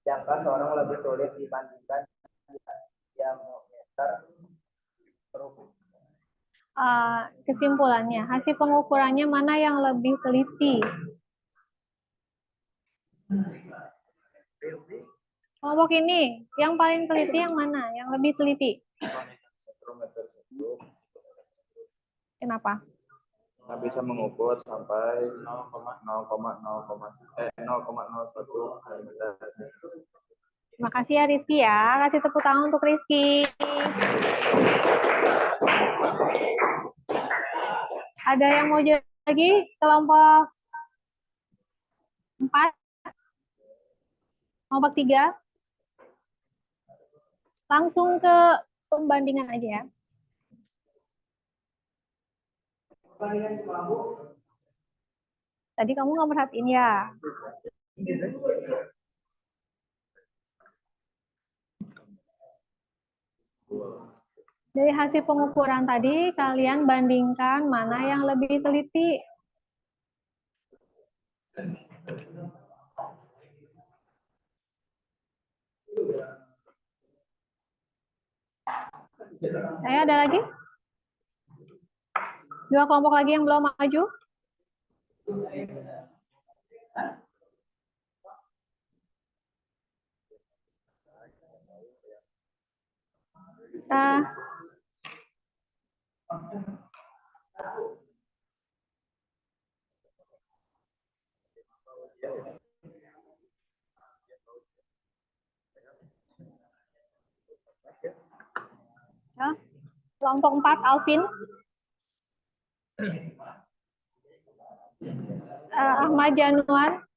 Jangka sorong lebih sulit dibandingkan diameter skrup. Kesimpulannya, hasil pengukurannya mana yang lebih teliti? Kelompok ini, yang paling teliti yang mana? Yang lebih teliti? Kenapa? Nah, bisa mengukur sampai 0,01 mm. Terima kasih ya Rizky ya. Kasih tepuk tangan untuk Rizky. Ada yang mau jawab lagi? Kelompok 4? Kelompok 3? Langsung ke pembandingan aja ya. Tadi kamu nggak merhatiin ya? Dari hasil pengukuran tadi, kalian bandingkan mana yang lebih teliti. Ada lagi? 2 kelompok lagi yang belum maju? Kelompok 4, Alvin. Ahmad Januar.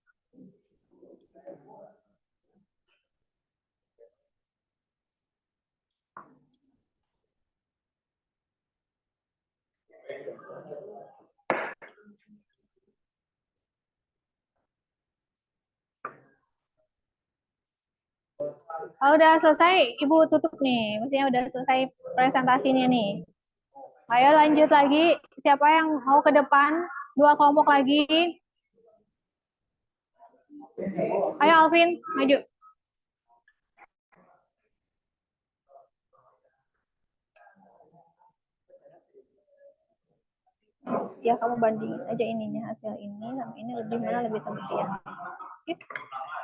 Kalau udah selesai, Ibu tutup nih. Maksudnya udah selesai presentasinya nih. Ayo lanjut lagi. Siapa yang mau ke depan? 2 kelompok lagi. Ayo Alvin, maju. Ya, kamu bandingin aja ininya, hasil ini sama ini lebih mana lebih teliti ya.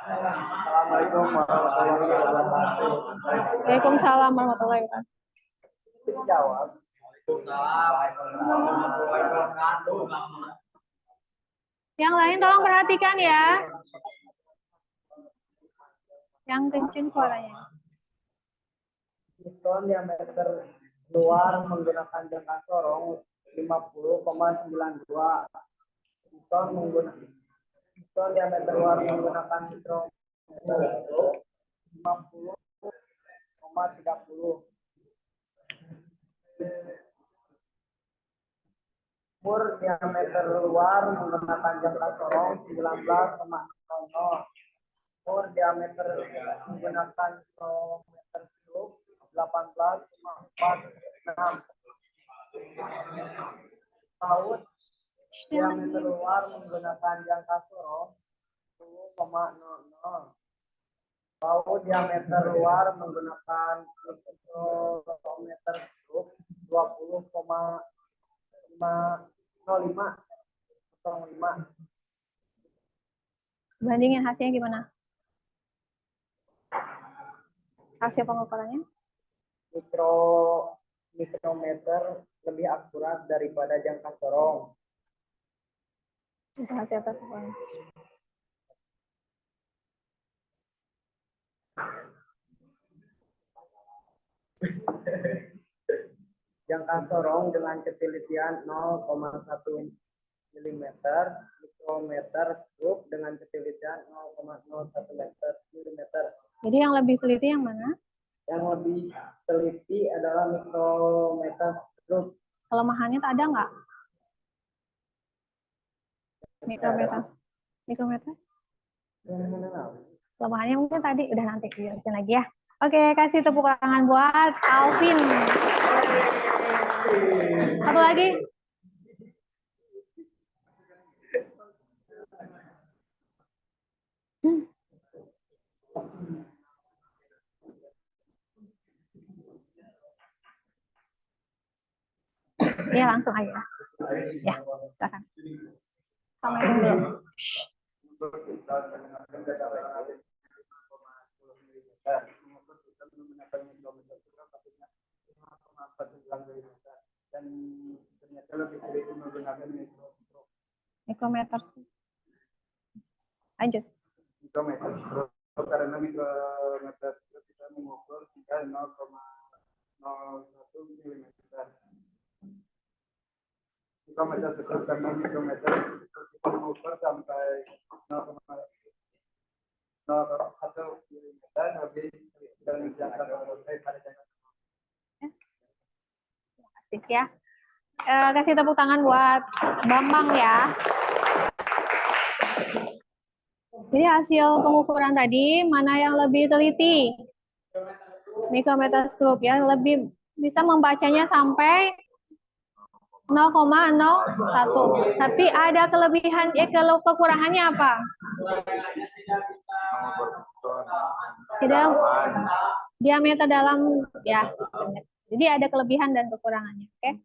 Assalamualaikum warahmatullahi wabarakatuh. Waalaikumsalam warahmatullahi wabarakatuh. Jawab. Waalaikumsalam warahmatullahi wabarakatuh. Yang lain tolong perhatikan ya. Yang kenceng suaranya. Piston diameter luar menggunakan jangka sorong 50,92. Piston diameter luar menggunakan mikrometer 50,30. Mur diameter luar menggunakan jangka sorong 19,00. Mur diameter menggunakan mikrometer cube 18,46. Paut diameter luar menggunakan jangka sorong 10,00. Paut diameter luar menggunakan mikrometer cube 20,05. Bandingin hasilnya gimana? Hasil pengukurannya? Mikrometer lebih akurat daripada jangka sorong. Itu hasil tersebut. Jangka sorong dengan ketelitian 0,1 mm, mikrometer stroke dengan ketelitian 0,01 mm. Jadi yang lebih teliti yang mana? Yang lebih teliti adalah mikrometer stroke. Kelemahannya ada nggak? Mikrometer? Kelemahannya mungkin tadi udah nanti dijelasin lagi ya. Oke, kasih tepuk tangan buat Alvin. Satu lagi. Ya, langsung aja. Ya, silakan. Assalamualaikum dulu. Dan ternyata lebih teliti menggunakan Mikrometer. Lanjut. mikrometer stroke karena mikrometer stroke bisa mengukur hingga 0,01 mm. Mikrometer stroke karena mikrometer bisa mengukur sampai 0,01 mm lebih dari jangka selesai pada jangka. Asik ya. Kasih tepuk tangan buat Bambang ya. Jadi hasil pengukuran tadi mana yang lebih teliti? Mikrometer stroke ya, lebih bisa membacanya sampai 0,01. Tapi ada kelebihan, kekurangannya apa? Tidak, diameter dalam, ya. Jadi ada kelebihan dan kekurangannya. Oke.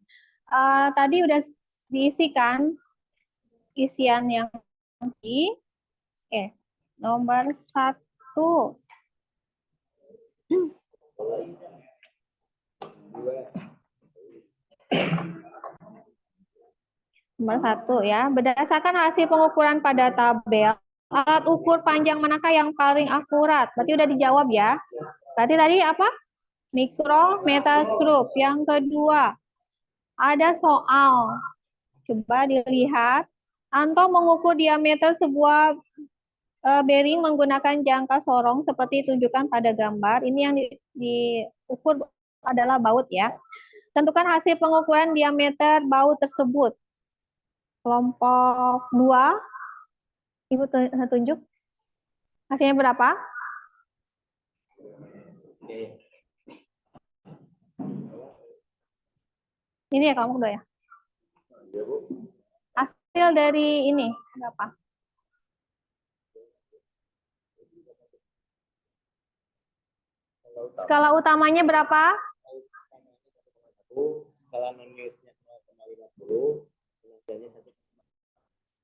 Tadi udah diisikan isian yang di. Oke. Nomor 1. Nomor 1 ya, berdasarkan hasil pengukuran pada tabel, alat ukur panjang manakah yang paling akurat? Berarti udah dijawab ya. Berarti tadi apa? Micrometer screw. Yang kedua, ada soal. Coba dilihat. Anto mengukur diameter sebuah bearing menggunakan jangka sorong seperti tunjukkan pada gambar. Ini yang diukur adalah baut ya. Tentukan hasil pengukuran diameter baut tersebut. Kelompok 2, Ibu tunjuk hasilnya berapa? Ini ya kelompok 2 ya? Hasil dari ini berapa? Skala utamanya berapa? Skala non-newsnya 0,50,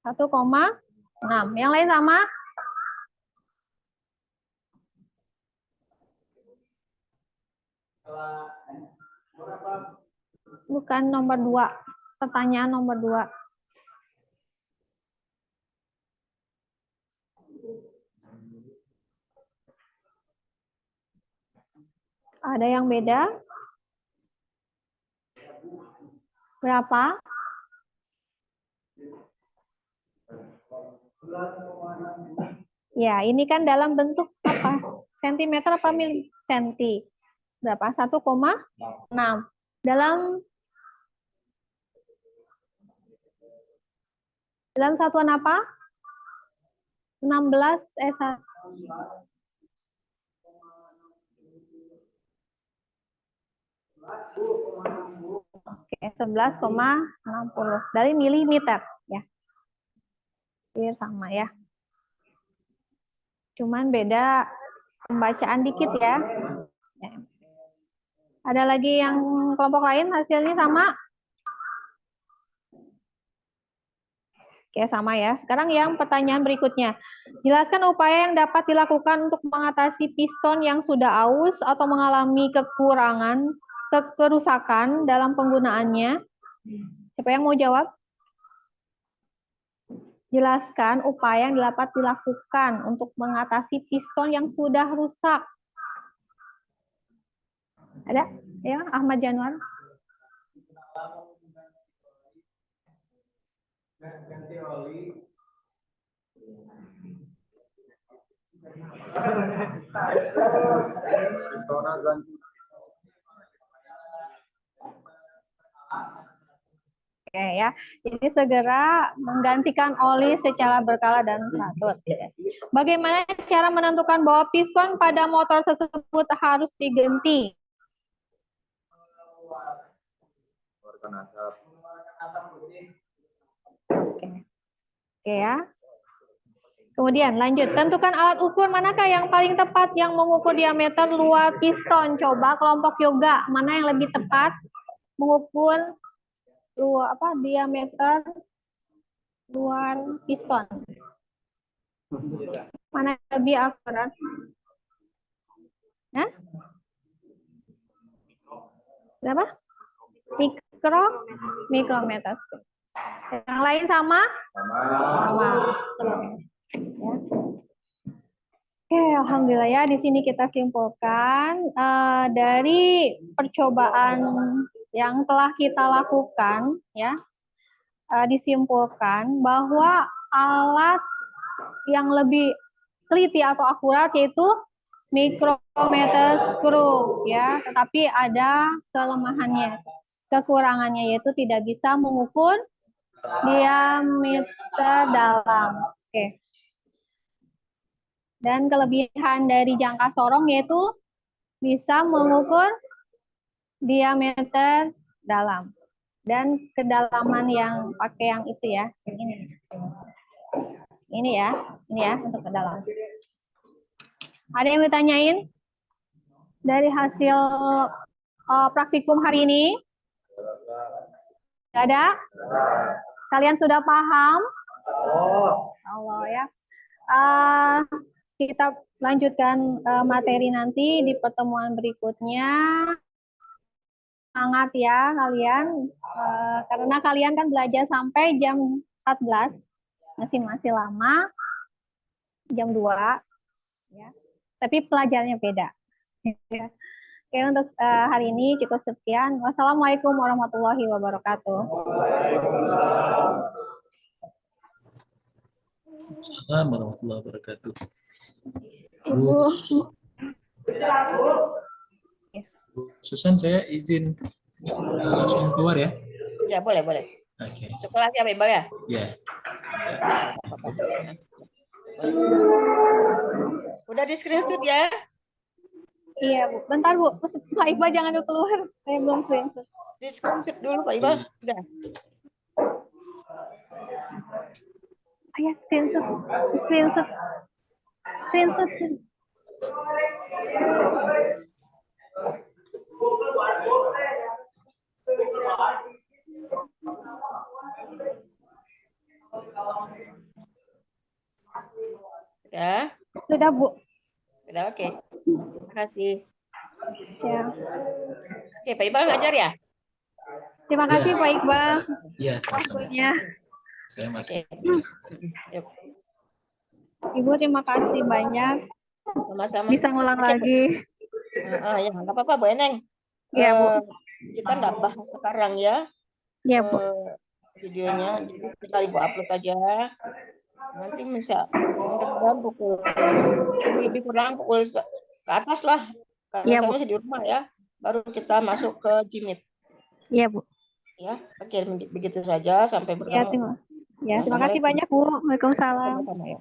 1,6. Yang lain sama? Bukan nomor 2. Pertanyaan nomor 2. Ada yang beda? Berapa? Ya, ini kan dalam bentuk apa? Sentimeter apa senti? Berapa? 1,6. Dalam satuan apa? 16 Oke, 11,60 dari milimeter ya. Ini sama ya. Cuman beda pembacaan dikit ya. Ada lagi yang kelompok lain hasilnya sama? Oke, sama ya. Sekarang yang pertanyaan berikutnya. Jelaskan upaya yang dapat dilakukan untuk mengatasi piston yang sudah aus atau mengalami kerusakan dalam penggunaannya. Siapa yang mau jawab? Jelaskan upaya yang dapat dilakukan untuk mengatasi piston yang sudah rusak. Ada? Ya, Ahmad Januar. Ganti oli. Oke ya, jadi segera menggantikan oli secara berkala dan teratur. Bagaimana cara menentukan bahwa piston pada motor tersebut harus diganti? Oke ya. Kemudian lanjut, tentukan alat ukur manakah yang paling tepat yang mengukur diameter luar piston. Coba kelompok yoga, mana yang lebih tepat mengukur diameter luar piston? Mana yang lebih akurat? Nah? Berapa? Mikrometer. Yang lain sama? Sama. Ya. Oke, alhamdulillah ya. Di sini kita simpulkan dari percobaan yang telah kita lakukan, ya, disimpulkan bahwa alat yang lebih teliti atau akurat yaitu micrometer screw, ya. Tetapi ada kelemahannya, kekurangannya yaitu tidak bisa mengukur diameter dalam. Oke. Dan kelebihan dari jangka sorong yaitu bisa mengukur diameter dalam. Dan kedalaman yang pakai yang itu ya. Ini ya untuk kedalaman. Ada yang ditanyain dari hasil praktikum hari ini? Gak ada? Kalian sudah paham? Allah ya. Kita lanjutkan materi nanti di pertemuan berikutnya. Semangat ya kalian, karena kalian kan belajar sampai jam 14, masih lama, jam 2, ya. Tapi pelajarannya beda. Oke, untuk hari ini cukup sekian. Wassalamualaikum warahmatullahi wabarakatuh. Assalamualaikum warahmatullahi wabarakatuh. Ibu. Susan, saya izin langsung keluar ya. Ya, boleh. Oke. Sekolah siapa Iqbal ya? Ya. Udah di screenshot ya? Iya, Bu. Bentar, Bu. Pak Iqbal jangan dulu keluar. Saya belum screenshot. Di screenshot dulu Pak Iqbal. Udah. Ayah, screenshot. Ya. Sudah, Bu. Udah, oke. Terima kasih. Ya. Oke, Pak Iqbal ngajar ya? Terima kasih, Pak Iqbal. Iya, Waktunya. saya masih. Yuk. Ibu, terima kasih banyak. Sama-sama. Bisa ngulang lagi. Ya, nggak apa-apa, Bu Eneng. Iya, Bu. Kita nggak bahas sekarang ya. Iya, Bu. Videonya, jadi kita Ibu upload aja. Nanti bisa mudah-mudahan pukul lebih kurang pukul ke atas lah. Karena Iya, saya Bu. masih di rumah ya. Baru kita masuk ke Jimit. Iya, Bu. Ya, oke begitu saja. Sampai Ya, bertemu. terima kasih banyak, Bu. Waalaikumsalam. Sama-sama ya.